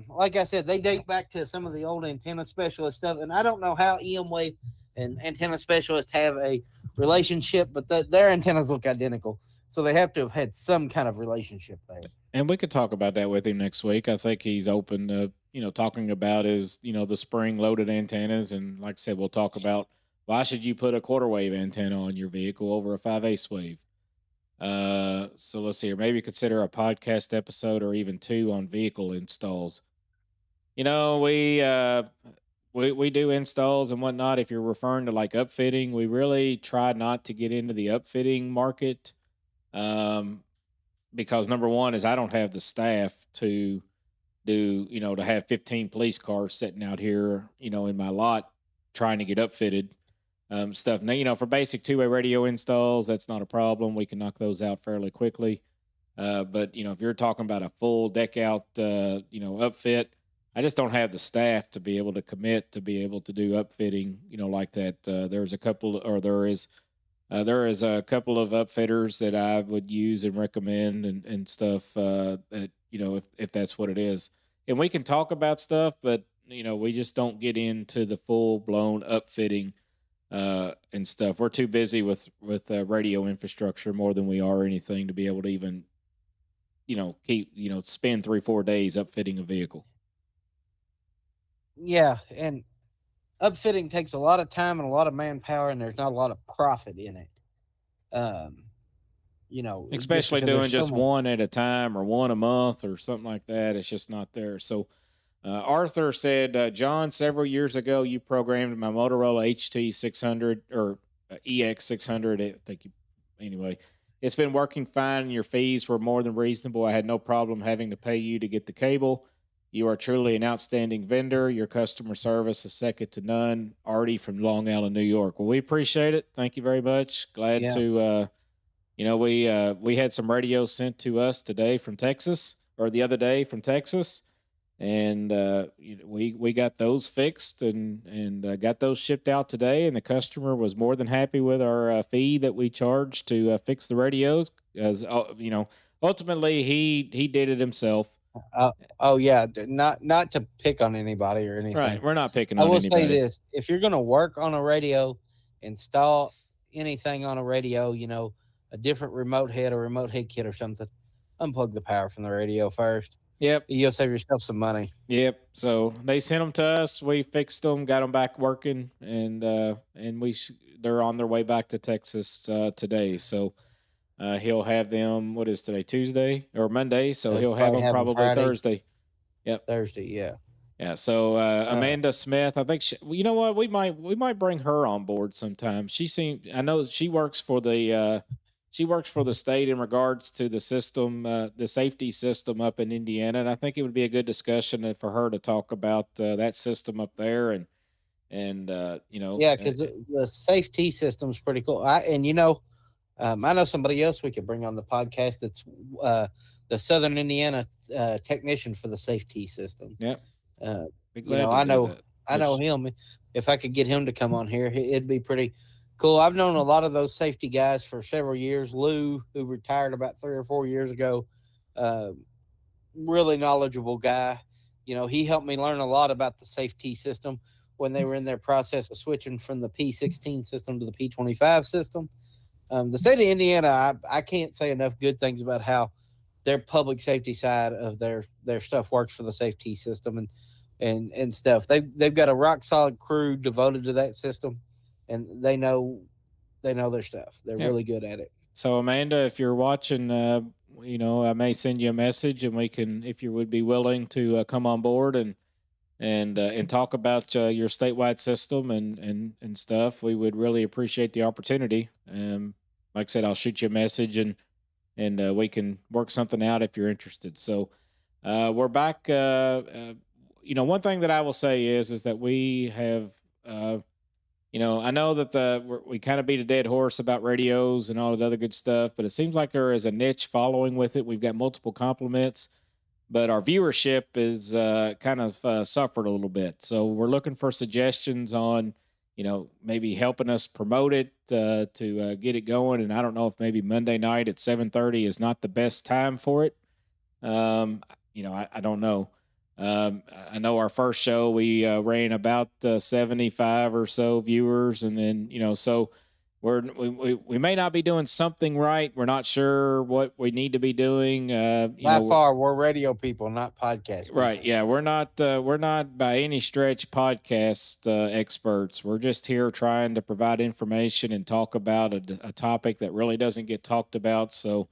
like I said, they date back to some of the old antenna specialist stuff, and I don't know how EM Wave and antenna specialists have a relationship, but their antennas look identical, so they have to have had some kind of relationship there.
And we could talk about that with him next week. I think he's open to, talking about his, the spring loaded antennas. And like I said, we'll talk about why should you put a quarter wave antenna on your vehicle over a 5/8 wave. So let's see here. Maybe consider a podcast episode or even two on vehicle installs. You know, we do installs and whatnot. If you're referring to like upfitting, we really try not to get into the upfitting market. Um, because number one is I don't have the staff to do, to have 15 police cars sitting out here, in my lot trying to get upfitted stuff. Now, for basic two-way radio installs, that's not a problem. We can knock those out fairly quickly. But, if you're talking about a full deck out, upfit, I just don't have the staff to be able to commit to be able to do upfitting, like that. There is a couple of upfitters that I would use and recommend and stuff, that, if that's what it is. And we can talk about stuff, but, we just don't get into the full blown upfitting and stuff. We're too busy with radio infrastructure more than we are anything to be able to even, spend 3-4 days upfitting a vehicle.
Yeah, and upfitting takes a lot of time and a lot of manpower, and there's not a lot of profit in it.
Especially doing just one at a time or one a month or something like that. It's just not there. So Arthur said, John, several years ago, you programmed my Motorola HT600 or EX600. I think anyway, it's been working fine. Your fees were more than reasonable. I had no problem having to pay you to get the cable. You are truly an outstanding vendor. Your customer service is second to none. Artie from Long Island, New York. Well, we appreciate it. Thank you very much. Glad to, we had some radios sent to us today from Texas, or the other day from Texas, and we got those fixed and got those shipped out today. And the customer was more than happy with our fee that we charged to fix the radios, as ultimately he did it himself.
Oh yeah, not to pick on anybody or anything.
Right, we're not picking on anybody.
I will say this: if you're going to work on a radio, install anything on a radio, a different remote head or remote head kit or something, unplug the power from the radio first.
Yep,
you'll save yourself some money.
Yep. So they sent them to us. We fixed them, got them back working, and they're on their way back to Texas today. So. He'll have them. What is today? Tuesday or Monday? So he'll have them probably Thursday. Yep,
Thursday. Yeah,
yeah. So Amanda Smith, I think you know what, we might bring her on board sometime. I know she works for the state in regards to the system, the safety system up in Indiana, and I think it would be a good discussion for her to talk about that system up there and
yeah, because the safety system is pretty cool. I know somebody else we could bring on the podcast that's the Southern Indiana technician for the safety system.
Yep.
I know him. If I could get him to come on here, it'd be pretty cool. I've known a lot of those safety guys for several years. Lou, who retired about 3 or 4 years ago, really knowledgeable guy. He helped me learn a lot about the safety system when they were in their process of switching from the P16 system to the P25 system. The state of Indiana, I can't say enough good things about how their public safety side of their stuff works for the safety system and stuff. They've got a rock solid crew devoted to that system, and they know their stuff. They're really good at it.
So Amanda, if you're watching, I may send you a message, and we can, if you would be willing to come on board and and talk about your statewide system and stuff. We would really appreciate the opportunity. Like I said, I'll shoot you a message and we can work something out if you're interested. So we're back. One thing that I will say is that we have. I know that we kind of beat a dead horse about radios and all that other good stuff, but it seems like there is a niche following with it. We've got multiple compliments, but our viewership is kind of suffered a little bit. So we're looking for suggestions on, maybe helping us promote it to get it going. And I don't know if maybe Monday night at 7:30 is not the best time for it. I don't know. I know our first show we ran about 75 or so viewers, and then so we may not be doing something right. We're not sure what we need to be doing.
By far, we're radio people, not podcast people.
Right? Yeah, we're not by any stretch podcast experts. We're just here trying to provide information and talk about a topic that really doesn't get talked about. So.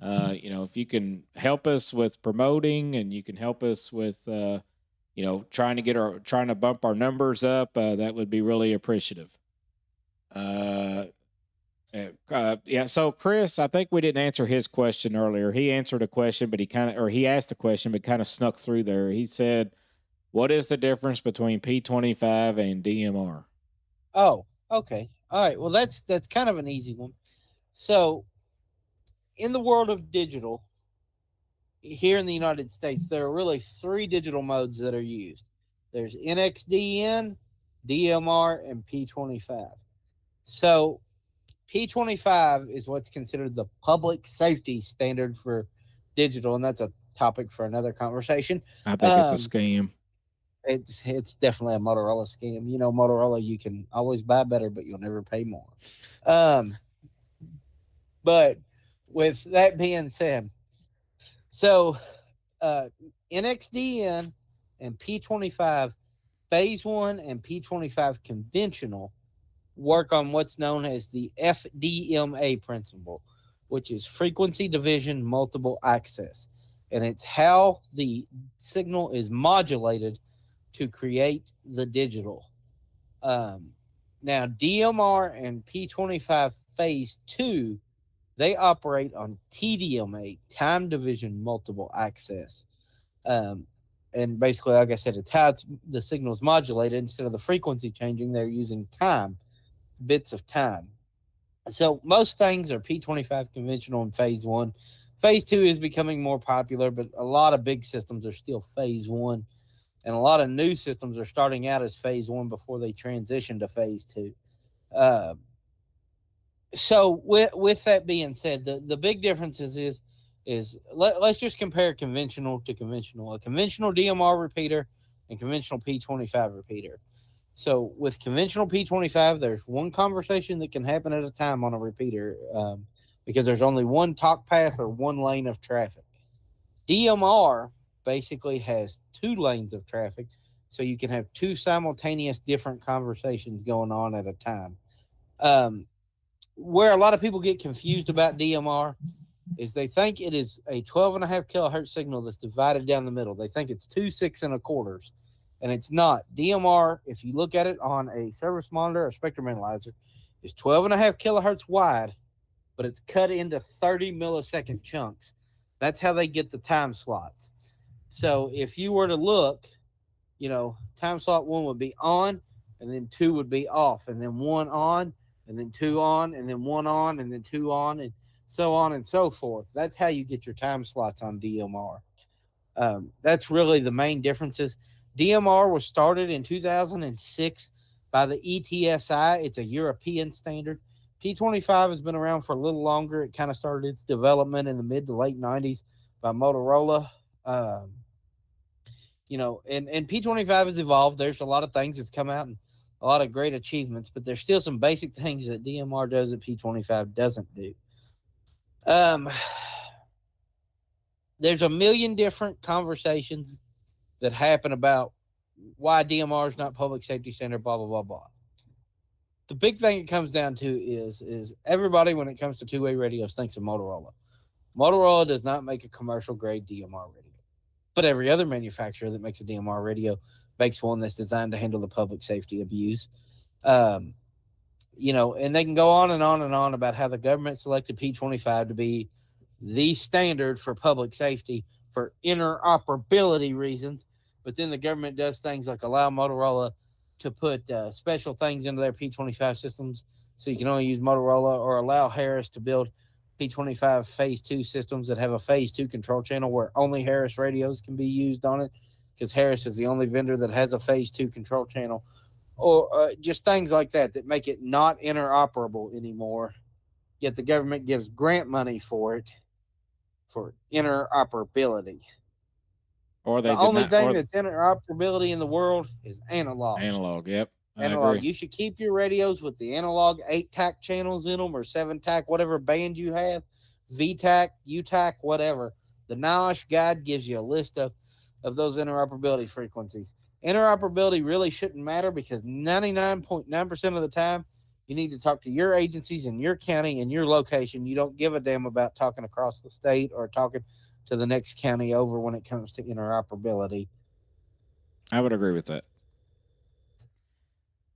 If you can help us with promoting and you can help us with, trying to bump our numbers up, that would be really appreciative. Yeah. So Chris, I think we didn't answer his question earlier. He answered a question, but he asked a question, but kind of snuck through there. He said, "What is the difference between P25 and DMR?"
Oh, okay. All right. Well, that's kind of an easy one. So, in the world of digital, here in the United States, there are really three digital modes that are used. There's NXDN, DMR, and P25. So P25 is what's considered the public safety standard for digital, and that's a topic for another conversation.
I think it's a scam.
It's definitely a Motorola scam. Motorola, you can always buy better, but you'll never pay more. But with that being said, so NXDN and P25 Phase 1 and P25 conventional work on what's known as the FDMA principle, which is frequency division multiple access. And it's how the signal is modulated to create the digital. Now, DMR and P25 Phase 2, they operate on TDMA, time division multiple access. And basically, like I said, it's how the signal is modulated. Instead of the frequency changing, they're using time, bits of time. So most things are P25 conventional in Phase 1. Phase 2 is becoming more popular, but a lot of big systems are still Phase 1. And a lot of new systems are starting out as Phase 1 before they transition to Phase 2. So with that being said, the big differences is let's just compare conventional to conventional. A conventional DMR repeater and conventional P25 repeater. So with conventional P25, there's one conversation that can happen at a time on a repeater because there's only one talk path or one lane of traffic. DMR basically has two lanes of traffic, so you can have two simultaneous different conversations going on at a time. Where a lot of people get confused about DMR is they think it is a 12.5 kilohertz signal that's divided down the middle. They think it's 2 6 1/4, and it's not. DMR, if you look at it on a service monitor or spectrum analyzer, is 12.5 kilohertz wide, but it's cut into 30 millisecond chunks. That's how they get the time slots. So if you were to look, time slot 1 would be on, and then 2 would be off, and then 1 on, and then 2 on, and then 1 on, and then 2 on, and so on and so forth. That's how you get your time slots on DMR. That's really the main differences. DMR was started in 2006 by the ETSI. It's a European standard. P25 has been around for a little longer. It kind of started its development in the mid to late 90s by Motorola. And P25 has evolved. There's a lot of things that's come out and a lot of great achievements, but there's still some basic things that DMR does that P25 doesn't do. There's a million different conversations that happen about why DMR is not public safety standard, blah, blah, blah, blah. The big thing it comes down to is everybody, when it comes to two-way radios, thinks of Motorola. Motorola does not make a commercial grade DMR radio, but every other manufacturer that makes a DMR radio makes one that's designed to handle the public safety abuse. Um, and they can go on and on and on about how the government selected P25 to be the standard for public safety for interoperability reasons. But then the government does things like allow Motorola to put special things into their P25 systems, so you can only use Motorola, or allow Harris to build P25 Phase 2 systems that have a Phase 2 control channel where only Harris radios can be used on it, because Harris is the only vendor that has a Phase 2 control channel, or just things like that that make it not interoperable anymore. Yet the government gives grant money for it for interoperability.
Or
The
they did
only
not,
thing
or
that's interoperability in the world is analog.
analog. Yep, I
Analog.
agree.
You should keep your radios with the analog 8-tack channels in them, or 7-tack, whatever band you have, V-tack, U-tack, whatever. The NIOSH guide gives you a list of those interoperability frequencies. Interoperability really shouldn't matter, because 99.9% of the time, you need to talk to your agencies in your county and your location. You don't give a damn about talking across the state or talking to the next county over when it comes to interoperability.
I would agree with that.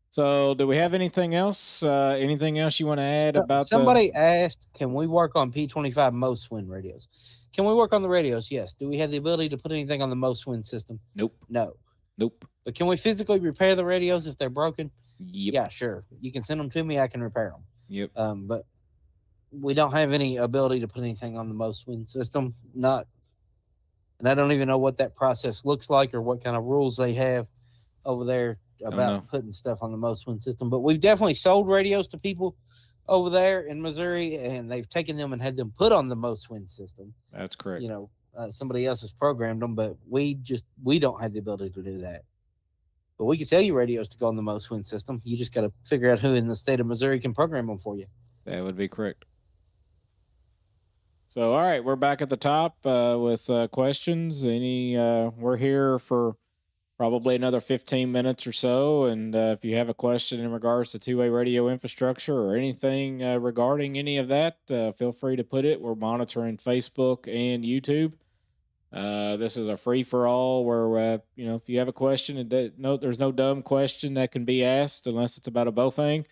So, do we have anything else? Anything else you want to add about
Somebody asked, can we work on P25 MOSWIN radios? Can we work on the radios? Yes. Do we have the ability to put anything on the MOSWIN system?
Nope.
No.
Nope.
But can we physically repair the radios if they're broken?
Yep.
Yeah, sure. You can send them to me. I can repair them.
Yep.
But we don't have any ability to put anything on the MOSWIN system. And I don't even know what that process looks like, or what kind of rules they have over there about putting stuff on the MOSWIN system. But we've definitely sold radios to people over there in Missouri, and they've taken them and had them put on the MOSWIN system.
That's correct.
Somebody else has programmed them, but we don't have the ability to do that. But we can sell you radios to go on the MOSWIN system. You just got to figure out who in the state of Missouri can program them for you.
That would be correct. So, all right, we're back at the top with questions. We're here for probably another 15 minutes or so. And if you have a question in regards to two-way radio infrastructure or anything regarding any of that, feel free to put it. We're monitoring Facebook and YouTube. This is a free-for-all where, if you have a question, there's no dumb question that can be asked unless it's about a Bofang.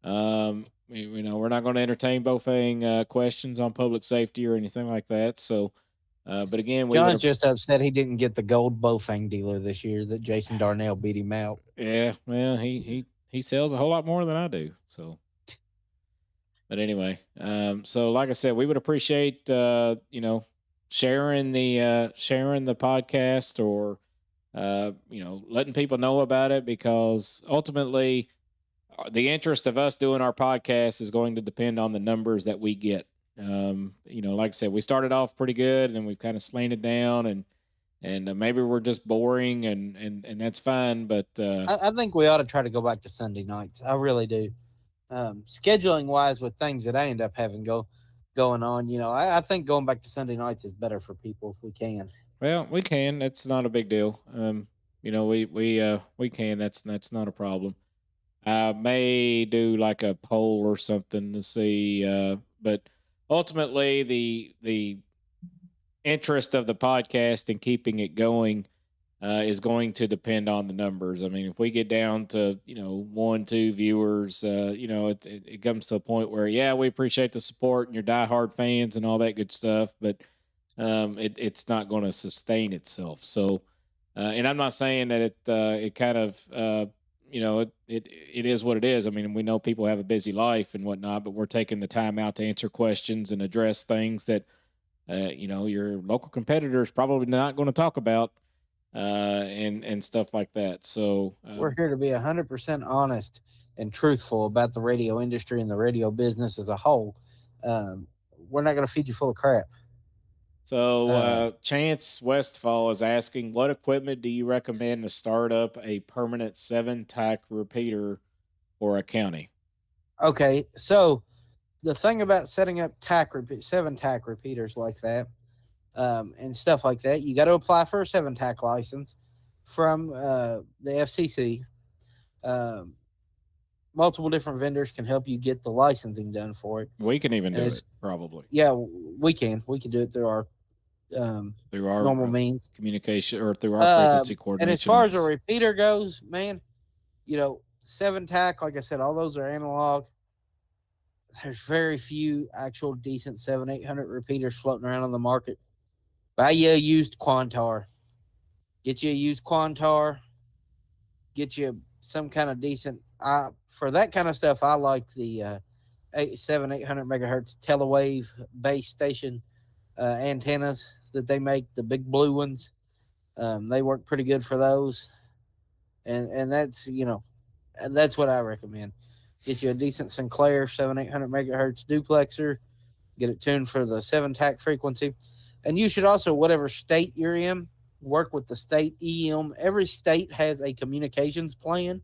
We're not going to entertain Bofang questions on public safety or anything like that. So, but again,
John's just upset he didn't get the gold Bofang dealer this year, that Jason Darnell beat him out.
Yeah, well, he sells a whole lot more than I do. So, but anyway, so like I said, we would appreciate sharing the podcast, or letting people know about it, because ultimately the interest of us doing our podcast is going to depend on the numbers that we get. Like I said, we started off pretty good, and then we've kind of slanted down, and maybe we're just boring, and that's fine. But
I think we ought to try to go back to Sunday nights. I really do. Scheduling wise, with things that I end up having going on, I think going back to Sunday nights is better for people if we can.
Well, we can. That's not a big deal. We can. That's not a problem. I may do like a poll or something to see, but ultimately the interest of the podcast and keeping it going is going to depend on the numbers. I mean, if we get down to 1, 2 viewers, it comes to a point where we appreciate the support and your diehard fans and all that good stuff, but it's not going to sustain itself. So, and I'm not saying that it kind of it is what it is. I mean, we know people have a busy life and whatnot, but we're taking the time out to answer questions and address things that, your local competitor is probably not going to talk about, and stuff like that. So
we're here to be 100% honest and truthful about the radio industry and the radio business as a whole. We're not going to feed you full of crap.
So Chance Westfall is asking, what equipment do you recommend to start up a permanent 7-tack repeater for a county?
Okay, so the thing about setting up 7-tack repeaters like that, and stuff like that, you got to apply for a 7-tack license from the FCC. Multiple different vendors can help you get the licensing done for it.
We can even do it, probably.
Yeah, we can. We can do it through our
through our
normal means.
communication or through our frequency
And as
coordination
far as a
office.
repeater goes, man, 7-tack, like I said, all those are analog. There's very few actual decent 7-800 repeaters floating around on the market. Buy you a used Quantar. Get you a used Quantar. Get you some kind of decent. For that kind of stuff, I like the 800 megahertz telewave base station antennas that they make, the big blue ones. They work pretty good for those, and that's what I recommend. Get you a decent Sinclair 700 megahertz duplexer. Get it tuned for the 7-tack frequency, and you should also, whatever state you're in, work with the state EM. Every state has a communications plan.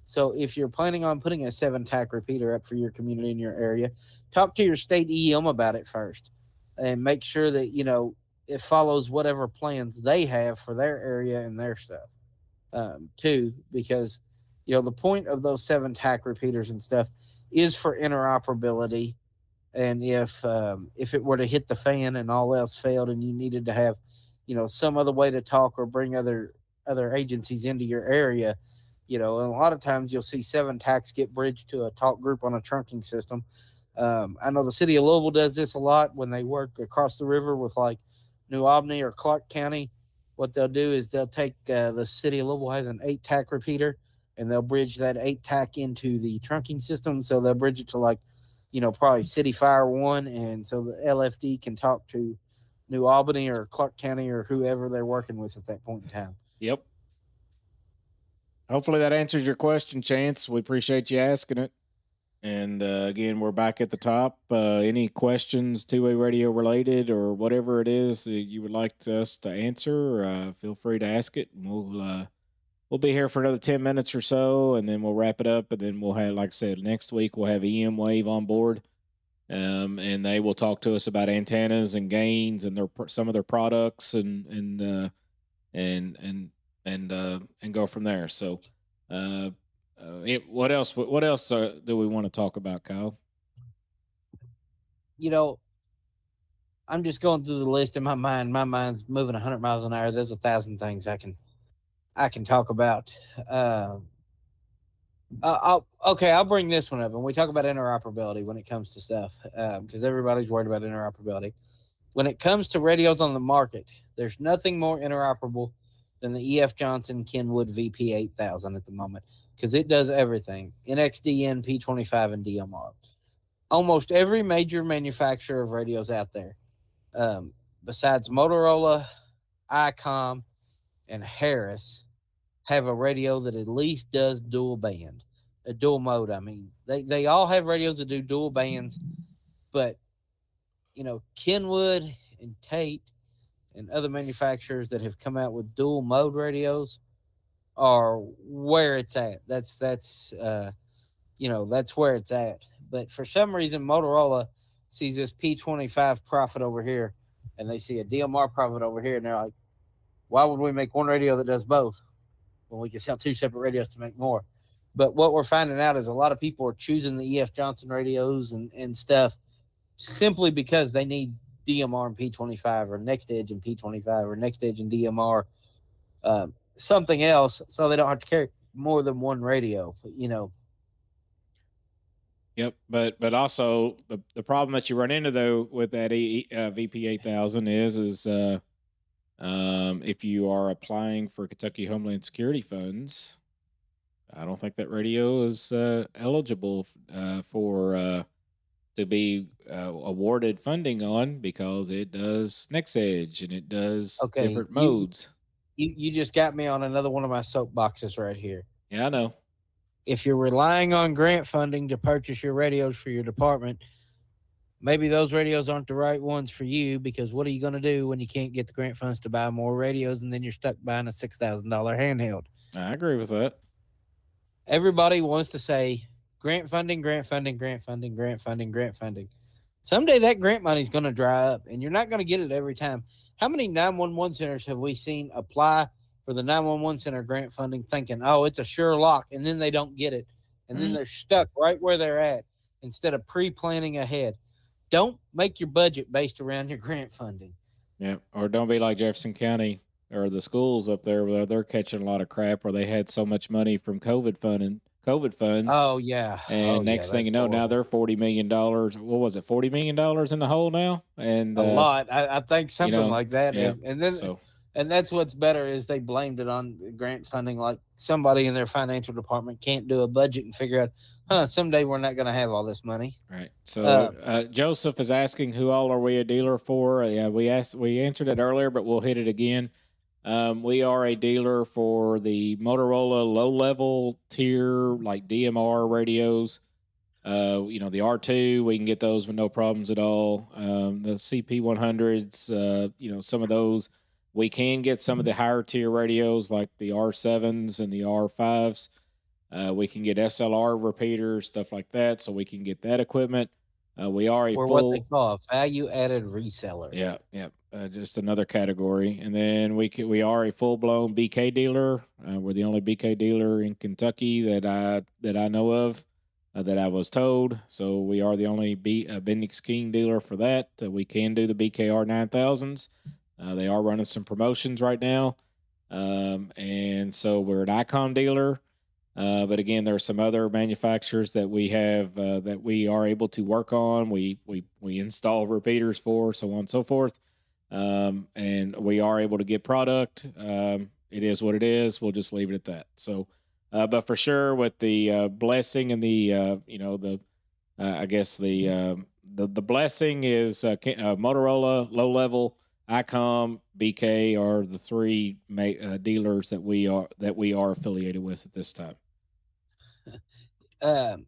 So if you're planning on putting a 7-tack repeater up for your community in your area, talk to your state EM about it first, and make sure that it follows whatever plans they have for their area and their stuff. Too, because the point of those 7-tack repeaters and stuff is for interoperability. And if it were to hit the fan and all else failed, and you needed to have some other way to talk or bring other agencies into your area, and a lot of times you'll see 7-tacks get bridged to a talk group on a trunking system. I know the city of Louisville does this a lot when they work across the river with like New Albany or Clark County. What they'll do is they'll take the city of Louisville has an 8-tack repeater, and they'll bridge that 8-tack into the trunking system. So they'll bridge it to like, probably City Fire 1, and so the LFD can talk to New Albany or Clark County or whoever they're working with at that point in time.
Yep. Hopefully that answers your question, Chance. We appreciate you asking it. And again, we're back at the top. Any questions, two-way radio related or whatever it is that you would like us to answer, feel free to ask it. And we'll be here for another 10 minutes or so, and then we'll wrap it up. And then we'll have, like I said, next week we'll have EM Wave on board, and they will talk to us about antennas and gains and some of their products and go from there. So. What else? What else do we want to talk about, Kyle?
I'm just going through the list in my mind. My mind's moving 100 miles an hour. There's 1,000 things I can talk about. I'll bring this one up, and we talk about interoperability when it comes to stuff, because everybody's worried about interoperability. When it comes to radios on the market, there's nothing more interoperable than the EF Johnson Kenwood VP8000 at the moment, because it does everything: NXDN, P25, and DMR. Almost every major manufacturer of radios out there, besides Motorola, ICOM, and Harris, have a radio that at least does dual band, a dual mode. I mean, they all have radios that do dual bands, but Kenwood and Tate and other manufacturers that have come out with dual mode radios are where it's at. That's where it's at. But for some reason, Motorola sees this P25 profit over here, and they see a DMR profit over here, and they're like, why would we make one radio that does both when we can sell two separate radios to make more? But what we're finding out is a lot of people are choosing the EF Johnson radios and stuff simply because they need DMR and P25, or Next Edge and P25, or Next Edge and DMR, something else, so they don't have to carry more than one radio.
Yep, but also the problem that you run into though with that VP8000 is if you are applying for Kentucky Homeland Security funds, I don't think that radio is eligible for to be awarded funding on, because it does Next Edge and it does different modes.
You just got me on another one of my soapboxes right here.
Yeah, I know.
If you're relying on grant funding to purchase your radios for your department, maybe those radios aren't the right ones for you, because what are you going to do when you can't get the grant funds to buy more radios, and then you're stuck buying a $6,000 handheld?
I agree with that.
Everybody wants to say grant funding, grant funding, grant funding, grant funding, grant funding. Someday that grant money is going to dry up, and you're not going to get it every time. How many 911 centers have we seen apply for the 911 center grant funding thinking, oh, it's a sure lock, and then they don't get it, and then they're stuck right where they're at instead of pre-planning ahead? Don't make your budget based around your grant funding.
Yeah, or don't be like Jefferson County or the schools up there where they're catching a lot of crap where they had so much money from COVID funds, and
Oh yeah,
next thing you
that's
know, now
horrible.
they're $40 million. What was it, $40 million in the hole now? And
A lot. I think
you
something
know,
like that.
yeah.
And then
So
and that's what's better is they blamed it on the grant funding. Like somebody in their financial department can't do a budget and figure out, someday we're not going to have all this money.
right. So
Uh,
Joseph is asking who all are we a dealer for? Yeah, we answered it earlier, but we'll hit it again. We are a dealer for the Motorola low level tier, like DMR radios. The R2, we can get those with no problems at all. The CP100s, some of those. We can get some of the higher tier radios like the R7s and the R5s. We can get SLR repeaters, stuff like that. So we can get that equipment. We are a
we're what they
full,
call a value added reseller.
yeah, yeah, just another category. And then we are a full blown BK dealer. We're the only BK dealer in Kentucky that I know of, that I was told. So we are the only Bendix King dealer for that. We can do the BKR 9000s. They are running some promotions right now, and so we're an Icon dealer. But again, there are some other manufacturers that we have that we are able to work on. We install repeaters for, so on and so forth, and we are able to get product. It is what it is. We'll just leave it at that. So, but for sure, with the blessing and the the I guess the blessing is Motorola low level, ICOM, BK are the three dealers that we are affiliated with at this time.
Um,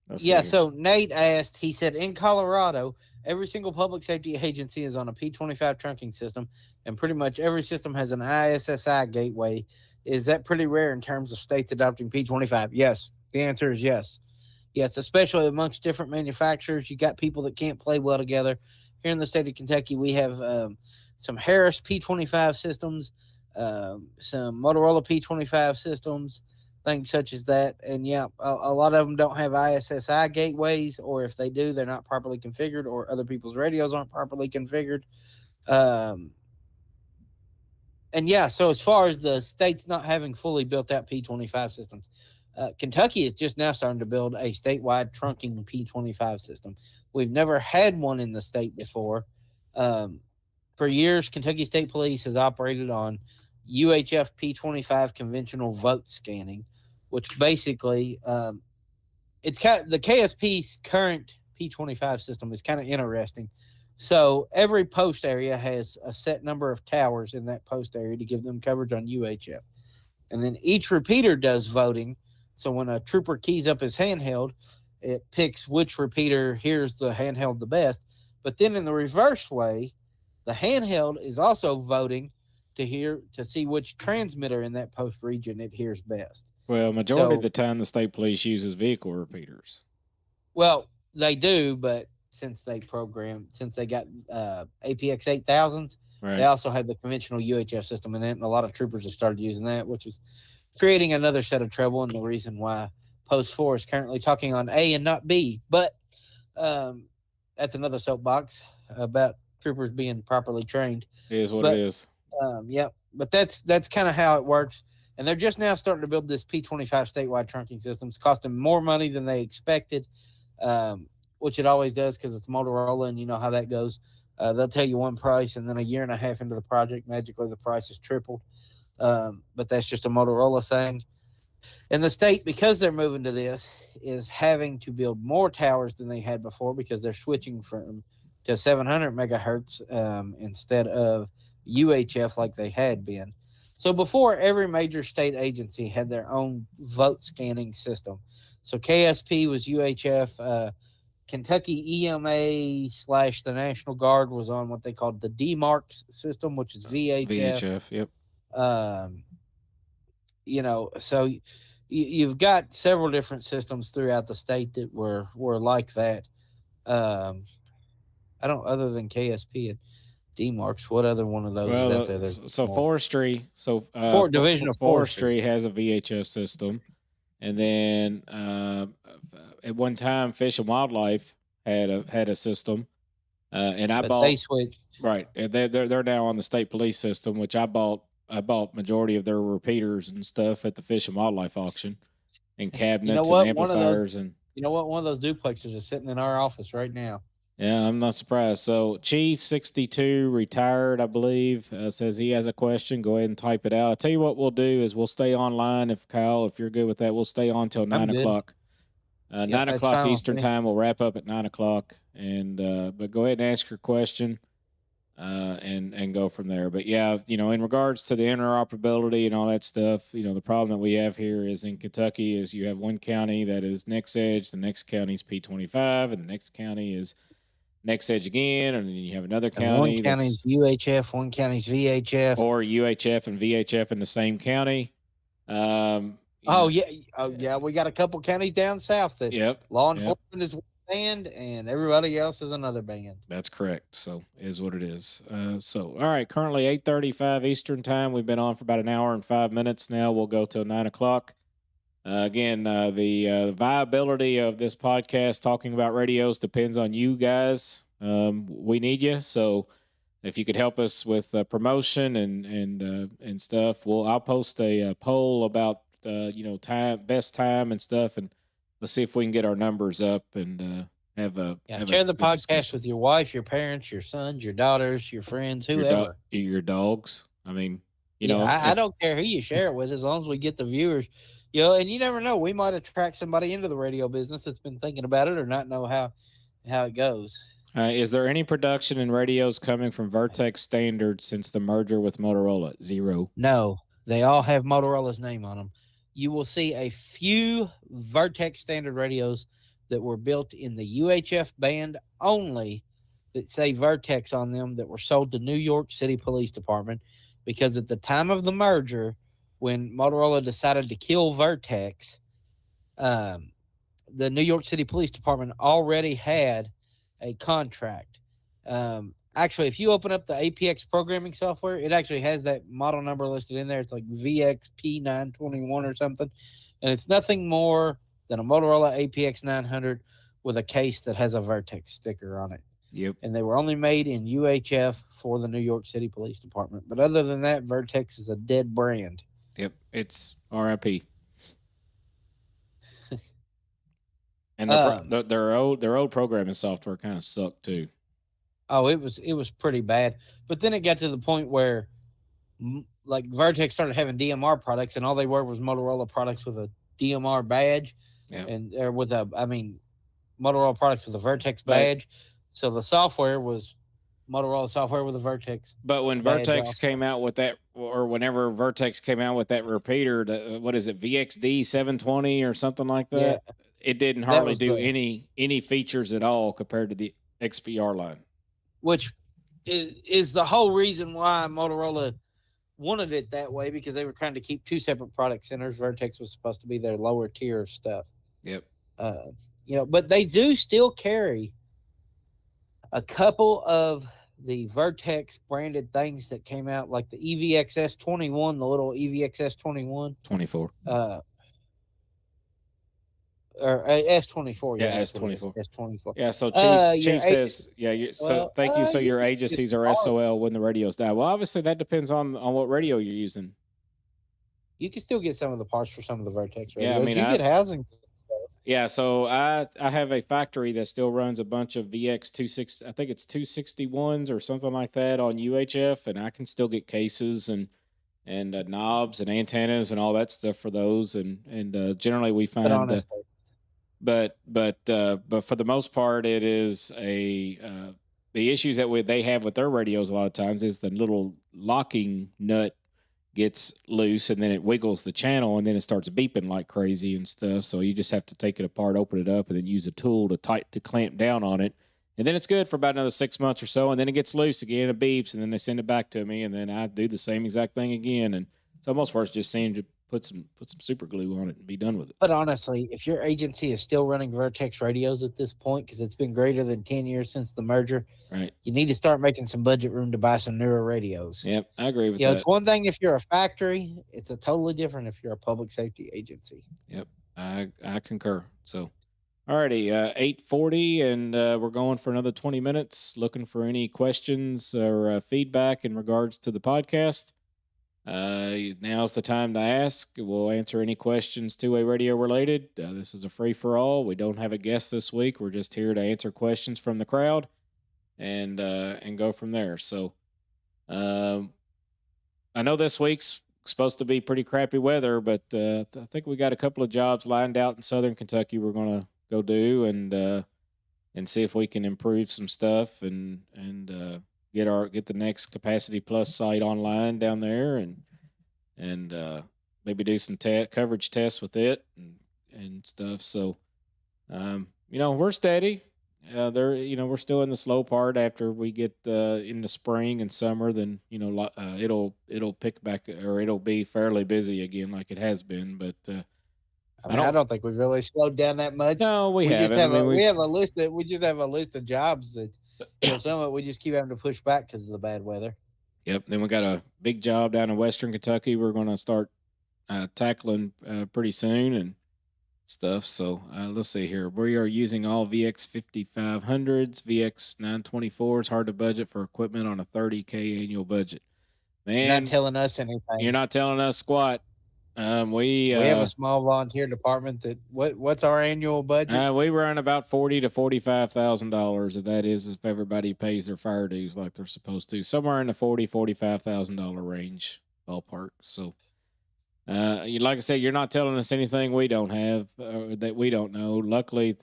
Let's see
yeah.
here.
So Nate asked. He said in Colorado, every single public safety agency is on a P25 trunking system, and pretty much every system has an ISSI gateway. Is that pretty rare in terms of states adopting P25? Yes. The answer is yes. Yes, especially amongst different manufacturers. You got people that can't play well together. Here in the state of Kentucky, we have some Harris P25 systems, some Motorola P25 systems, things such as that. And yeah, a lot of them don't have ISSI gateways, or if they do, they're not properly configured, or other people's radios aren't properly configured. Um, and yeah, so as far as the states not having fully built out P25 systems, Kentucky is just now starting to build a statewide trunking P25 system. We've never had one in the state before. Um, for years, Kentucky State Police has operated on UHF P25 conventional vote scanning, which basically it's kind of, the KSP's current P25 system is kind of interesting. So every post area has a set number of towers in that post area to give them coverage on UHF. And then each repeater does voting. So when a trooper keys up his handheld, it picks which repeater hears the handheld the best. But then in the reverse way, the handheld is also voting to see which transmitter in that post region it hears best.
Well, majority of
So
the time, the state police uses vehicle repeaters.
well, they do, but since they got APX 8000s, they
Right.
also have the conventional UHF system in it, and a lot of troopers have started using that, which is creating another set of trouble and the reason why Post 4 is currently talking on A and not B. But um, that's another soapbox about troopers being properly trained.
It is what it
But
is.
yeah, but that's kind of how it works. And they're just now starting to build this P25 statewide trunking system. It's costing more money than they expected, which it always does because it's Motorola, and you know how that goes. They'll tell you one price, and then a year and a half into the project, magically the price is tripled. But that's just a Motorola thing. And the state, because they're moving to this, is having to build more towers than they had before because they're switching from to 700 megahertz instead of UHF like they had been. So before, every major state agency had their own vote scanning system. So KSP was UHF. Kentucky EMA / the National Guard was on what they called the DMARCS system, which is VHF.
VHF. Yep.
Um, so you've got several different systems throughout the state that were like that. Um, I don't, other than KSP and DMARCs, what other one of those is out
Well,
there? There's
so
more.
forestry. So
Division of Forestry.
forestry has a VHF system, and then at one time, Fish and Wildlife had a system, and I
But they
bought.
switched.
Right. They're now on the state police system, which I bought majority of their repeaters and stuff at the Fish and Wildlife auction, and
You know
cabinets and
what? One of those.
amplifiers and
You know what? One of those duplexes is sitting in our office right now.
yeah, I'm not surprised. So Chief 62 retired, I believe, says he has a question. Go ahead and type it out. I'll tell you what we'll do is we'll stay online. If Kyle, if you're good with that, we'll stay on till
I'm
9
good.
o'clock.
Yep,
9
that's
o'clock
fine with
Eastern
me.
time. We'll wrap up at 9 o'clock. And but go ahead and ask your question. And go from there. But yeah, in regards to the interoperability and all that stuff, the problem that we have here is in Kentucky is you have one county that is Next Edge, the next county is P25, and the next county is Next Edge again, and then you have another
And one
county
county's
that's
UHF, one county's VHF.
or UHF and VHF in the same county.
Oh yeah, we got a couple counties down south that
Yep.
law
Yep.
enforcement is one band and everybody else is another band.
That's correct. So is what it is. So all right, currently 8:35 Eastern time. We've been on for about an hour and 5 minutes now. We'll go till 9 o'clock. Again, the viability of this podcast talking about radios depends on you guys. We need you, so if you could help us with promotion and stuff, I'll post a poll about best time and stuff, and let's see if we can get our numbers up and have a
Share the
good
podcast
discussion.
with your wife, your parents, your sons, your daughters, your friends, whoever.
Your dogs. I mean, you
I don't care who you share it with, as long as we get the viewers. And you never know, we might attract somebody into the radio business that's been thinking about it or not know how it goes.
Is there any production in radios coming from Vertex Standard since the merger with Motorola? Zero.
No, they all have Motorola's name on them. You will see a few Vertex Standard radios that were built in the UHF band only that say Vertex on them that were sold to New York City Police Department, because at the time of the merger, when Motorola decided to kill Vertex, the New York City Police Department already had a contract. Actually, if you open up the APX programming software, it actually has that model number listed in there. It's like VXP921 or something. And it's nothing more than a Motorola APX 900 with a case that has a Vertex sticker on it.
Yep.
And they were only made in UHF for the New York City Police Department. But other than that, Vertex is a dead brand.
Yep. It's RIP. And their old programming software kind of sucked too.
Oh, it was pretty bad. But then it got to the point where like Vertex started having DMR products, and all they were was Motorola products with a DMR badge, and or with Motorola products with a Vertex badge. Right. So the software was Motorola software with a Vertex.
But when Vertex came out with that, or whenever Vertex came out with that repeater, what is it, VXD 720 or something like that? Yeah. It didn't hardly do any features at all compared to the XPR line.
Which is the whole reason why Motorola wanted it that way, because they were trying to keep two separate product centers. Vertex was supposed to be their lower tier of stuff.
Yep.
But they do still carry a couple of the Vertex branded things that came out, like the EVXS21, the little EVXS21.
24.
Or S24.
Yeah, S24.
S24.
Yeah, so Chief says, thank you. So your agencies are SOL when the radios die. Well, obviously that depends on what radio you're using.
You can still get some of the parts for some of the Vertex radios.
Yeah, I mean,
you get housing.
Yeah, so I have a factory that still runs a bunch of VX26, I think it's 261s or something like that on UHF, and I can still get cases and knobs and antennas and all that stuff for those, and generally we find. But for the most part, it is the issues that they have with their radios a lot of times is the little locking nut gets loose and then it wiggles the channel and then it starts beeping like crazy and stuff. So you just have to take it apart, open it up, and then use a tool to clamp down on it. And then it's good for about another 6 months or so, and then it gets loose again, it beeps, and then they send it back to me, and then I do the same exact thing again. And so most parts just seem to put some super glue on it and be done with it.
But honestly, if your agency is still running Vertex radios at this point, because it's been greater than 10 years since the merger,
right,
you need to start making some budget room to buy some newer radios.
Yep, I agree with that.
It's one thing if you're a factory, it's a totally different if you're a public safety agency.
Yep, I concur. So, Alrighty, 8:40, and we're going for another 20 minutes. Looking for any questions or feedback in regards to the podcast. Now's the time to ask. We'll answer any questions two-way radio related. This is a free for all. We don't have a guest this week. We're just here to answer questions from the crowd and go from there. So, um, I know this week's supposed to be pretty crappy weather, but I think we got a couple of jobs lined out in Southern Kentucky. We're going to go do and see if we can improve some stuff and get the next Capacity Plus site online down there and maybe do some coverage tests with it and stuff. So we're steady. We're still in the slow part. After we get in the spring and summer, then it'll pick back, or it'll be fairly busy again like it has been. But
I don't think we've really slowed down that much.
No, we
just
haven't.
have
I mean,
we have a list that we just have a list of jobs that some of it we just keep having to push back because of the bad weather.
Yep. Then we got a big job down in Western Kentucky. We're going to start tackling pretty soon and stuff. So let's see here. We are using all VX 5500s, VX 924s. Hard to budget for equipment on a $30K annual budget. Man,
you're not telling us anything.
You're not telling us squat. We
have a small volunteer department. What's our annual budget?
We run about $40,000 to $45,000. And that is if everybody pays their fire dues like they're supposed to. Somewhere in the $45,000 range ballpark. So. Like I said, you're not telling us anything we don't have that we don't know. Luckily,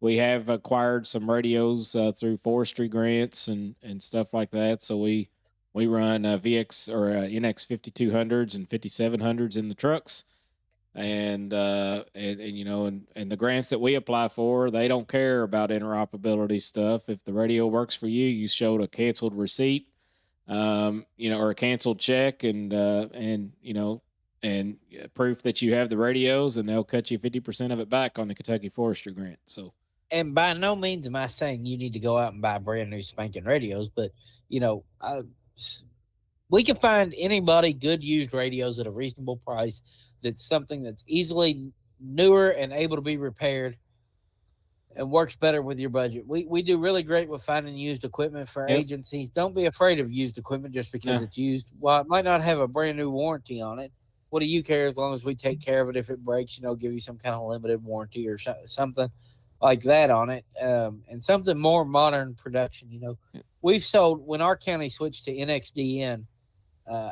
we have acquired some radios through forestry grants and stuff like that. So we run VX or NX 5200s and 5700s in the trucks, and the grants that we apply for, they don't care about interoperability stuff. If the radio works for you, you showed a canceled receipt. Or a canceled check and proof that you have the radios, and they'll cut you 50% of it back on the Kentucky Forestry Grant. So,
and by no means am I saying you need to go out and buy brand new spanking radios, but we can find anybody good used radios at a reasonable price. That's something that's easily newer and able to be repaired and works better with your budget. We do really great with finding used equipment for agencies. Don't be afraid of used equipment just because it's used. While it might not have a brand new warranty on it, what do you care as long as we take care of it? If it breaks, give you some kind of limited warranty or something like that on it, and something more modern production. We've sold, when our county switched to NXDN,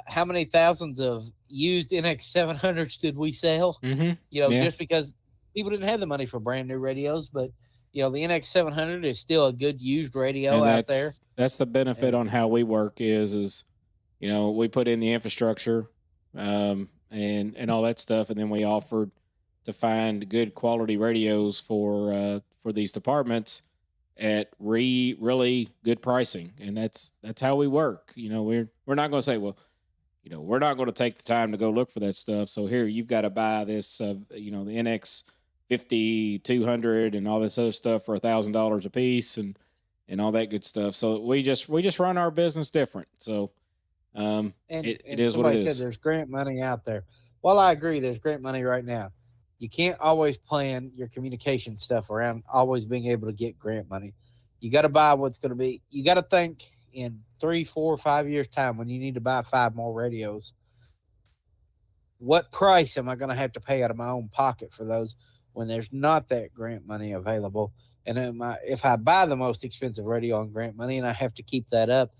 how many thousands of used NX 700s did we sell?
Mm-hmm.
Just because people didn't have the money for brand new radios, but the NX 700 is still a good used radio out there.
That's the benefit on how we work is we put in the infrastructure and all that stuff, and then we offered to find good quality radios for these departments at really good pricing, and that's how we work. We're not going to say, well, we're not going to take the time to go look for that stuff. So here, you've got to buy this, the NX 5200 and all this other stuff for $1,000 a piece and all that good stuff. So we just run our business different. So it is what it is.
Said there's grant money out there. Well, I agree. There's grant money right now. You can't always plan your communication stuff around always being able to get grant money. You got to buy what's going to be. You got to think in 3, 4, 5 years time when you need to buy 5 more radios. What price am I going to have to pay out of my own pocket for those when there's not that grant money available? And if I buy the most expensive radio on grant money and I have to keep that up,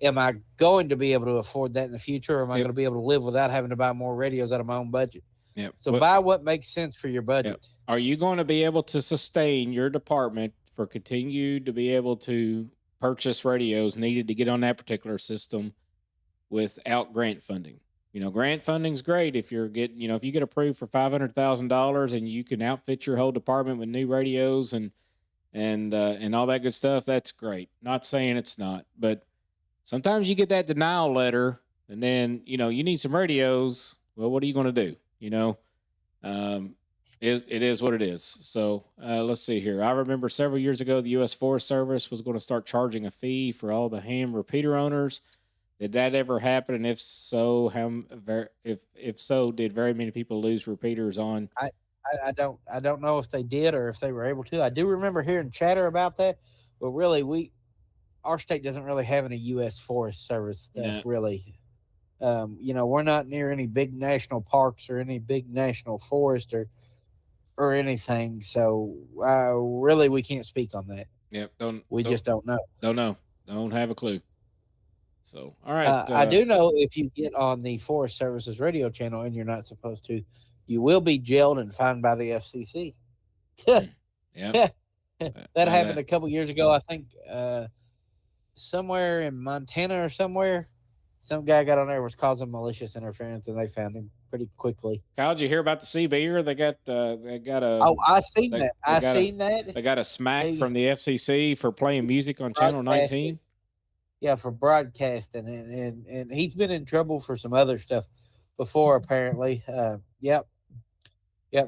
am I going to be able to afford that in the future, or am I going to be able to live without having to buy more radios out of my own budget?
Yep.
So buy what makes sense for your budget.
Yep. Are you going to be able to sustain your department for continue to be able to purchase radios needed to get on that particular system without grant funding? Grant funding's great if you're getting, if you get approved for $500,000 and you can outfit your whole department with new radios and all that good stuff. That's great. Not saying it's not, but sometimes you get that denial letter and then, you need some radios. Well, what are you going to do? It is what it is. So let's see here. I remember several years ago, the U.S. Forest Service was going to start charging a fee for all the ham repeater owners. Did that ever happen? And if so, if so, did very many people lose repeaters on?
I I don't know if they did or if they were able to. I do remember hearing chatter about that, but really our state doesn't really have any U.S. Forest Service
Yeah.
stuff. Really, we're not near any big national parks or any big national forest or anything. So really, we can't speak on that.
Yep.
We just don't know.
Don't know. Don't have a clue. So, all right.
I do know if you get on the Forest Service's radio channel and you're not supposed to, you will be jailed and fined by the FCC.
Yeah.
That happened a couple years ago. I think somewhere in Montana or somewhere, some guy got on there was causing malicious interference, and they found him pretty quickly.
Kyle, did you hear about the CBeer? They got a.
Oh, I seen that. I seen that.
They got a smack from the FCC for playing music on Channel 19.
Yeah, for broadcasting, and he's been in trouble for some other stuff before, apparently. Yep.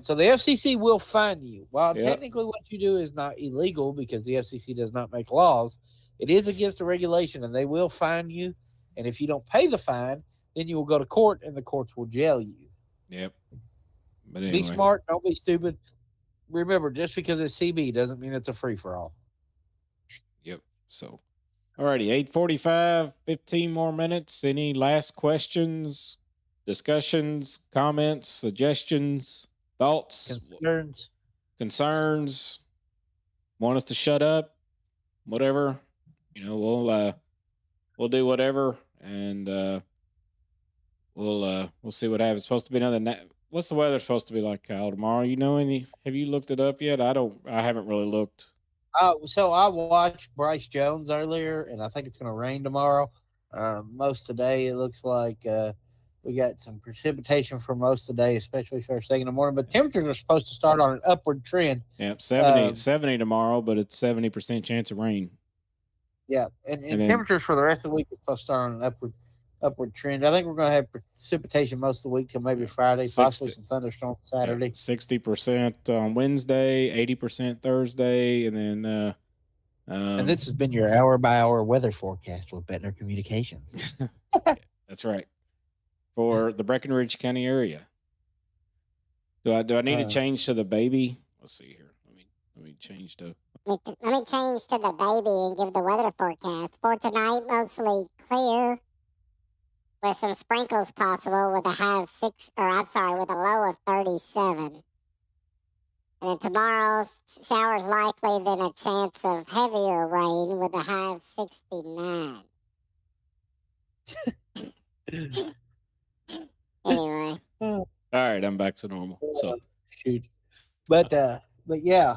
So the FCC will fine you. While technically what you do is not illegal because the FCC does not make laws, it is against the regulation, and they will fine you. And if you don't pay the fine, then you will go to court, and the courts will jail you.
Yep. But anyway.
Be smart. Don't be stupid. Remember, just because it's CB doesn't mean it's a free-for-all.
Yep. So, alrighty, 8:45, 15 more minutes. Any last questions, discussions, comments, suggestions, thoughts, concerns? Want us to shut up? Whatever. We'll do whatever, and we'll see what happens. It's supposed to be another. What's the weather supposed to be like, Kyle, tomorrow? You know any? Have you looked it up yet? I haven't really looked.
So I watched Bryce Jones earlier, and I think it's going to rain tomorrow. Most of the day, it looks like we got some precipitation for most of the day, especially first thing in the morning. But temperatures are supposed to start on an upward trend.
Yeah, 70 tomorrow, but it's 70% chance of rain.
Yeah, and temperatures for the rest of the week are supposed to start on an upward trend. I think we're going to have precipitation most of the week till maybe Friday, possibly some thunderstorms Saturday.
60% on Wednesday, 80% Thursday, and then.
And this has been your hour-by-hour weather forecast with Betner Communications.
That's right. For the Breckenridge County area. Do I need to change to the baby? Let's see here. Let me change to.
Let me change to the baby and give the weather forecast. For tonight, mostly clear with some sprinkles possible with a with a low of 37. And then tomorrow, showers likely, then a chance of heavier rain with a high of 69. Anyway.
All right, I'm back to normal. So
shoot. But yeah.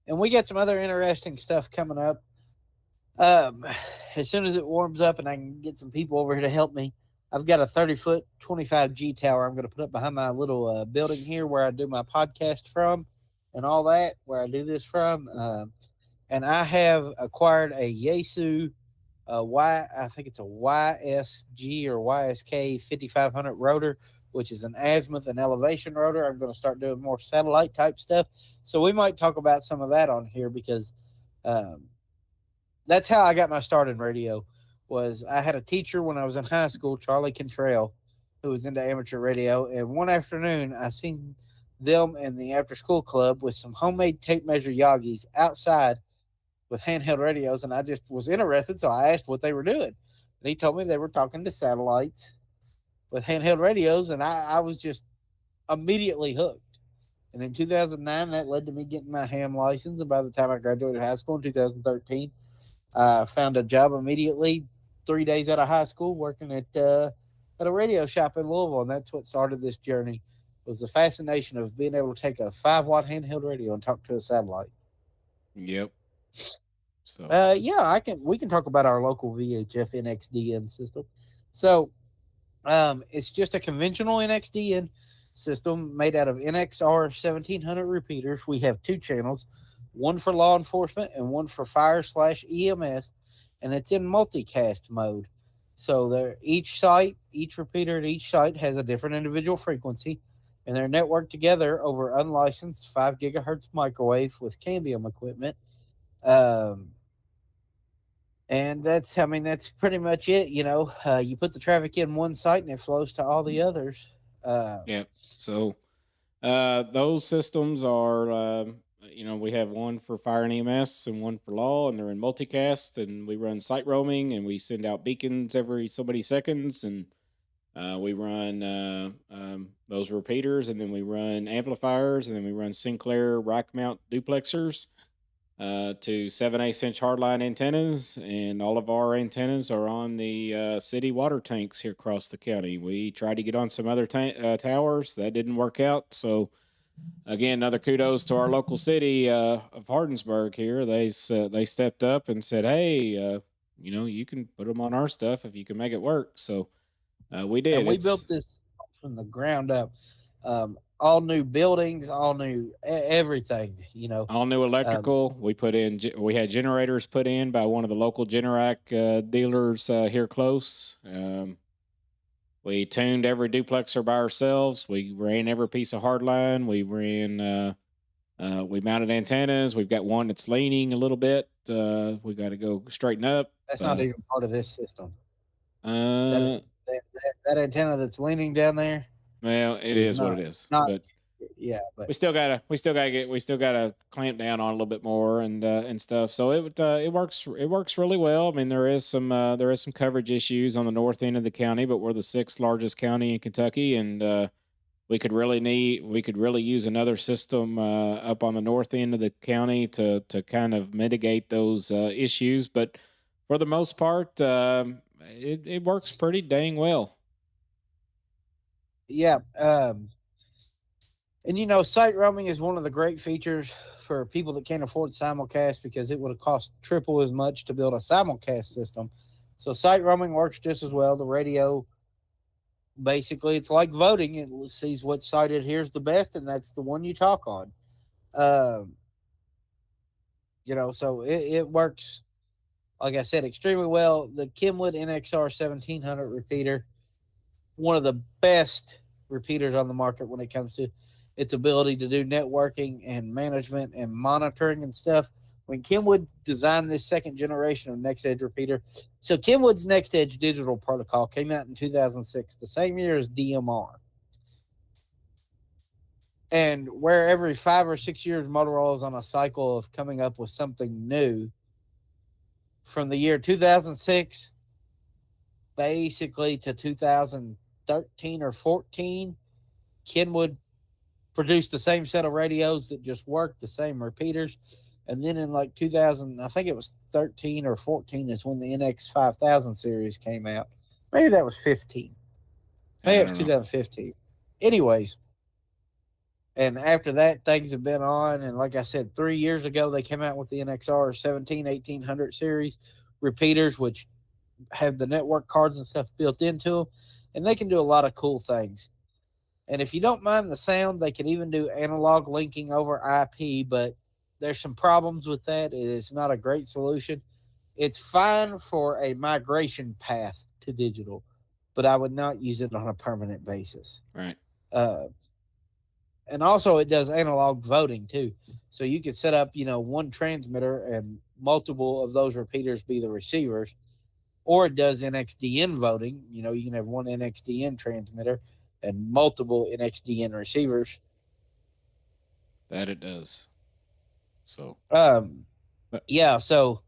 And we got some other interesting stuff coming up. As soon as it warms up and I can get some people over here to help me, I've got a 30-foot 25G tower I'm going to put up behind my little building here where I do my podcast from and all that, where I do this from. And I have acquired a Yaesu I think it's a YSG or YSK 5500 rotor, which is an azimuth and elevation rotor. I'm going to start doing more satellite type stuff. So we might talk about some of that on here because that's how I got my start in radio. Was I had a teacher when I was in high school, Charlie Cantrell, who was into amateur radio. And one afternoon, I seen them in the after school club with some homemade tape measure Yagis outside with handheld radios. And I just was interested. So I asked what they were doing. And he told me they were talking to satellites with handheld radios. And I was just immediately hooked. And in 2009, that led to me getting my ham license. And by the time I graduated high school in 2013, I found a job immediately 3 days out of high school working at a radio shop in Louisville. And that's what started this journey, was the fascination of being able to take a 5-watt handheld radio and talk to a satellite.
Yep. So
yeah, we can talk about our local VHF NXDN system. So it's just a conventional NXDN system made out of NXR 1700 repeaters. We have 2 channels, one for law enforcement and one for fire/EMS, and it's in multicast mode. So each repeater at each site has a different individual frequency, and they're networked together over unlicensed 5 gigahertz microwave with Cambium equipment. And that's pretty much it. You put the traffic in one site and it flows to all the others.
Yeah. So Those systems are, we have one for fire and EMS and one for law, and they're in multicast. And we run site roaming, and we send out beacons every so many seconds, and we run those repeaters, and then we run amplifiers, and then we run Sinclair rack mount duplexers to 7/8 inch hardline antennas, and all of our antennas are on the city water tanks here across the county. We tried to get on some other towers that didn't work out. So again, another kudos to our local city of Hardensburg here. They stepped up and said, "Hey, you can put them on our stuff if you can make it work." So we did.
And we built this from the ground up. All new buildings, all new everything.
All new electrical. We had generators put in by one of the local Generac dealers here close. We tuned every duplexer by ourselves. We ran every piece of hardline. We mounted antennas. We've got one that's leaning a little bit. We got to go straighten up.
That's not even part of this system.
That
antenna that's leaning down there.
Well, it is what it is. But we still gotta clamp down on a little bit more and stuff. So it works really well. I mean, there is some coverage issues on the north end of the county, but we're the sixth largest county in Kentucky, and we could really use another system up on the north end of the county to kind of mitigate those issues. But for the most part, it works pretty dang well.
Yeah. And site roaming is one of the great features for people that can't afford simulcast, because it would have cost triple as much to build a simulcast system. So site roaming works just as well. The radio, basically, it's like voting. It sees what site it hears the best, and that's the one you talk on. So it works, like I said, extremely well. The Kenwood NXR 1700 repeater, one of the best repeaters on the market when it comes to its ability to do networking and management and monitoring and stuff. When Kenwood designed this second generation of Next Edge repeater, so Kenwood's Next Edge digital protocol came out in 2006, the same year as DMR. And where every 5 or 6 years Motorola is on a cycle of coming up with something new, from the year 2006 basically to 2013 or 14, Kenwood produced the same set of radios that just worked, the same repeaters. And then in like 2000, I think it was 13 or 14 is when the NX 5000 series came out. Maybe that was 15. Maybe it was 2015. Anyways, and after that, things have been on. And like I said, 3 years ago, they came out with the NXR 1800 series repeaters, which have the network cards and stuff built into them. And they can do a lot of cool things. And if you don't mind the sound, they can even do analog linking over IP, but there's some problems with that. It is not a great solution. It's fine for a migration path to digital, but I would not use it on a permanent basis.
Right.
And also it does analog voting too. So you could set up, one transmitter and multiple of those repeaters be the receivers, or it does NXDN voting. You can have one NXDN transmitter and multiple NXDN receivers.
That it does. So,
yeah. So,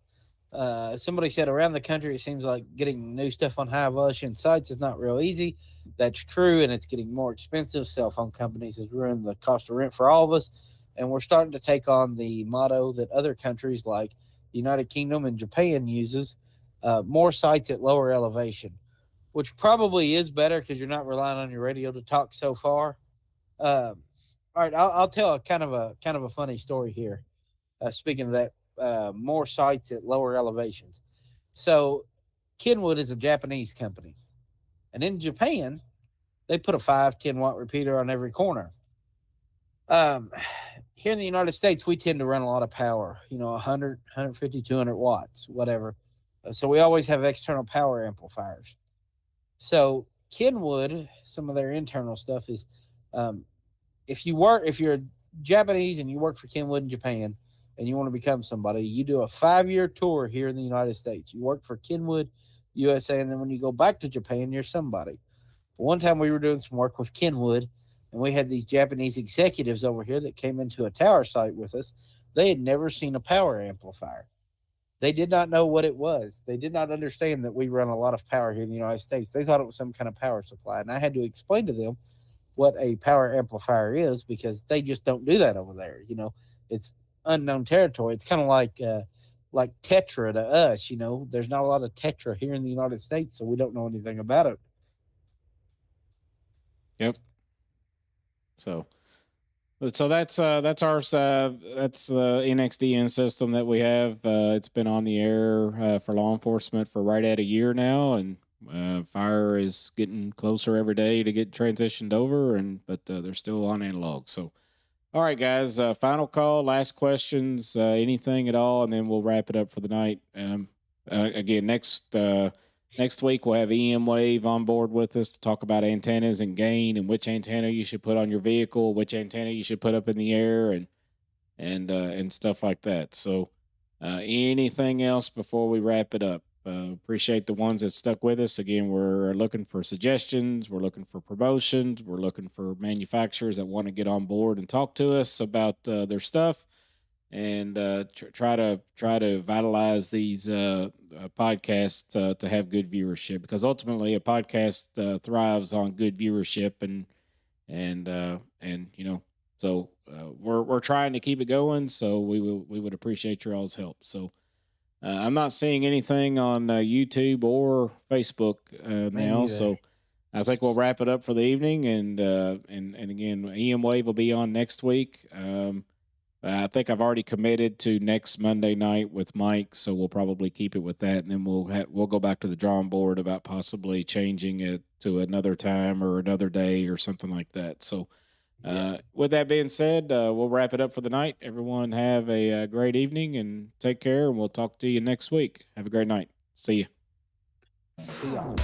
somebody said around the country, it seems like getting new stuff on high evolution sites is not real easy. That's true, and it's getting more expensive. Cell phone companies has ruined the cost of rent for all of us, and we're starting to take on the motto that other countries like the United Kingdom and Japan uses: more sites at lower elevation, which probably is better because you're not relying on your radio to talk so far. All right, I'll tell a kind of a funny story here. Speaking of that, more sites at lower elevations. So Kenwood is a Japanese company. And in Japan, they put a 5-10 watt repeater on every corner. Here in the United States, we tend to run a lot of power, 100, 150, 200 watts, whatever. So we always have external power amplifiers. So Kenwood, some of their internal stuff is, if you're Japanese and you work for Kenwood in Japan and you want to become somebody, you do a 5-year tour here in the United States. You work for Kenwood USA, and then when you go back to Japan, you're somebody. One time we were doing some work with Kenwood, And we had these Japanese executives over here that came into a tower site with us. They had never seen a power amplifier. They did not know what it was. They did not understand that we run a lot of power here in the United States. They thought it was some kind of power supply. And I had to explain to them what a power amplifier is because they just don't do that over there. It's unknown territory. It's kind of like Tetra to us. There's not a lot of Tetra here in the United States, so we don't know anything about it.
Yep. So that's our that's the NXDN system that we have. It's been on the air for law enforcement for right at a year now, and fire is getting closer every day to get transitioned over, but they're still on analog. So, all right, guys, final call, last questions, anything at all, and then we'll wrap it up for the night. Again, next week we'll have EM Wave on board with us to talk about antennas and gain and which antenna you should put on your vehicle, which antenna you should put up in the air, and stuff like that. So, anything else before we wrap it up? Appreciate the ones that stuck with us. Again, we're looking for suggestions. We're looking for promotions. We're looking for manufacturers that want to get on board and talk to us about their stuff, and try to vitalize these podcasts to have good viewership, because ultimately a podcast thrives on good viewership, and so we're trying to keep it going. So we would appreciate your all's help. So I'm not seeing anything on YouTube or Facebook now, so I think we'll wrap it up for the evening. And again, EM Wave will be on next week. I think I've already committed to next Monday night with Mike, so we'll probably keep it with that, and then we'll go back to the drawing board about possibly changing it to another time or another day or something like that. So, with that being said, we'll wrap it up for the night. Everyone have a great evening and take care, and we'll talk to you next week. Have a great night. See you.
See y'all.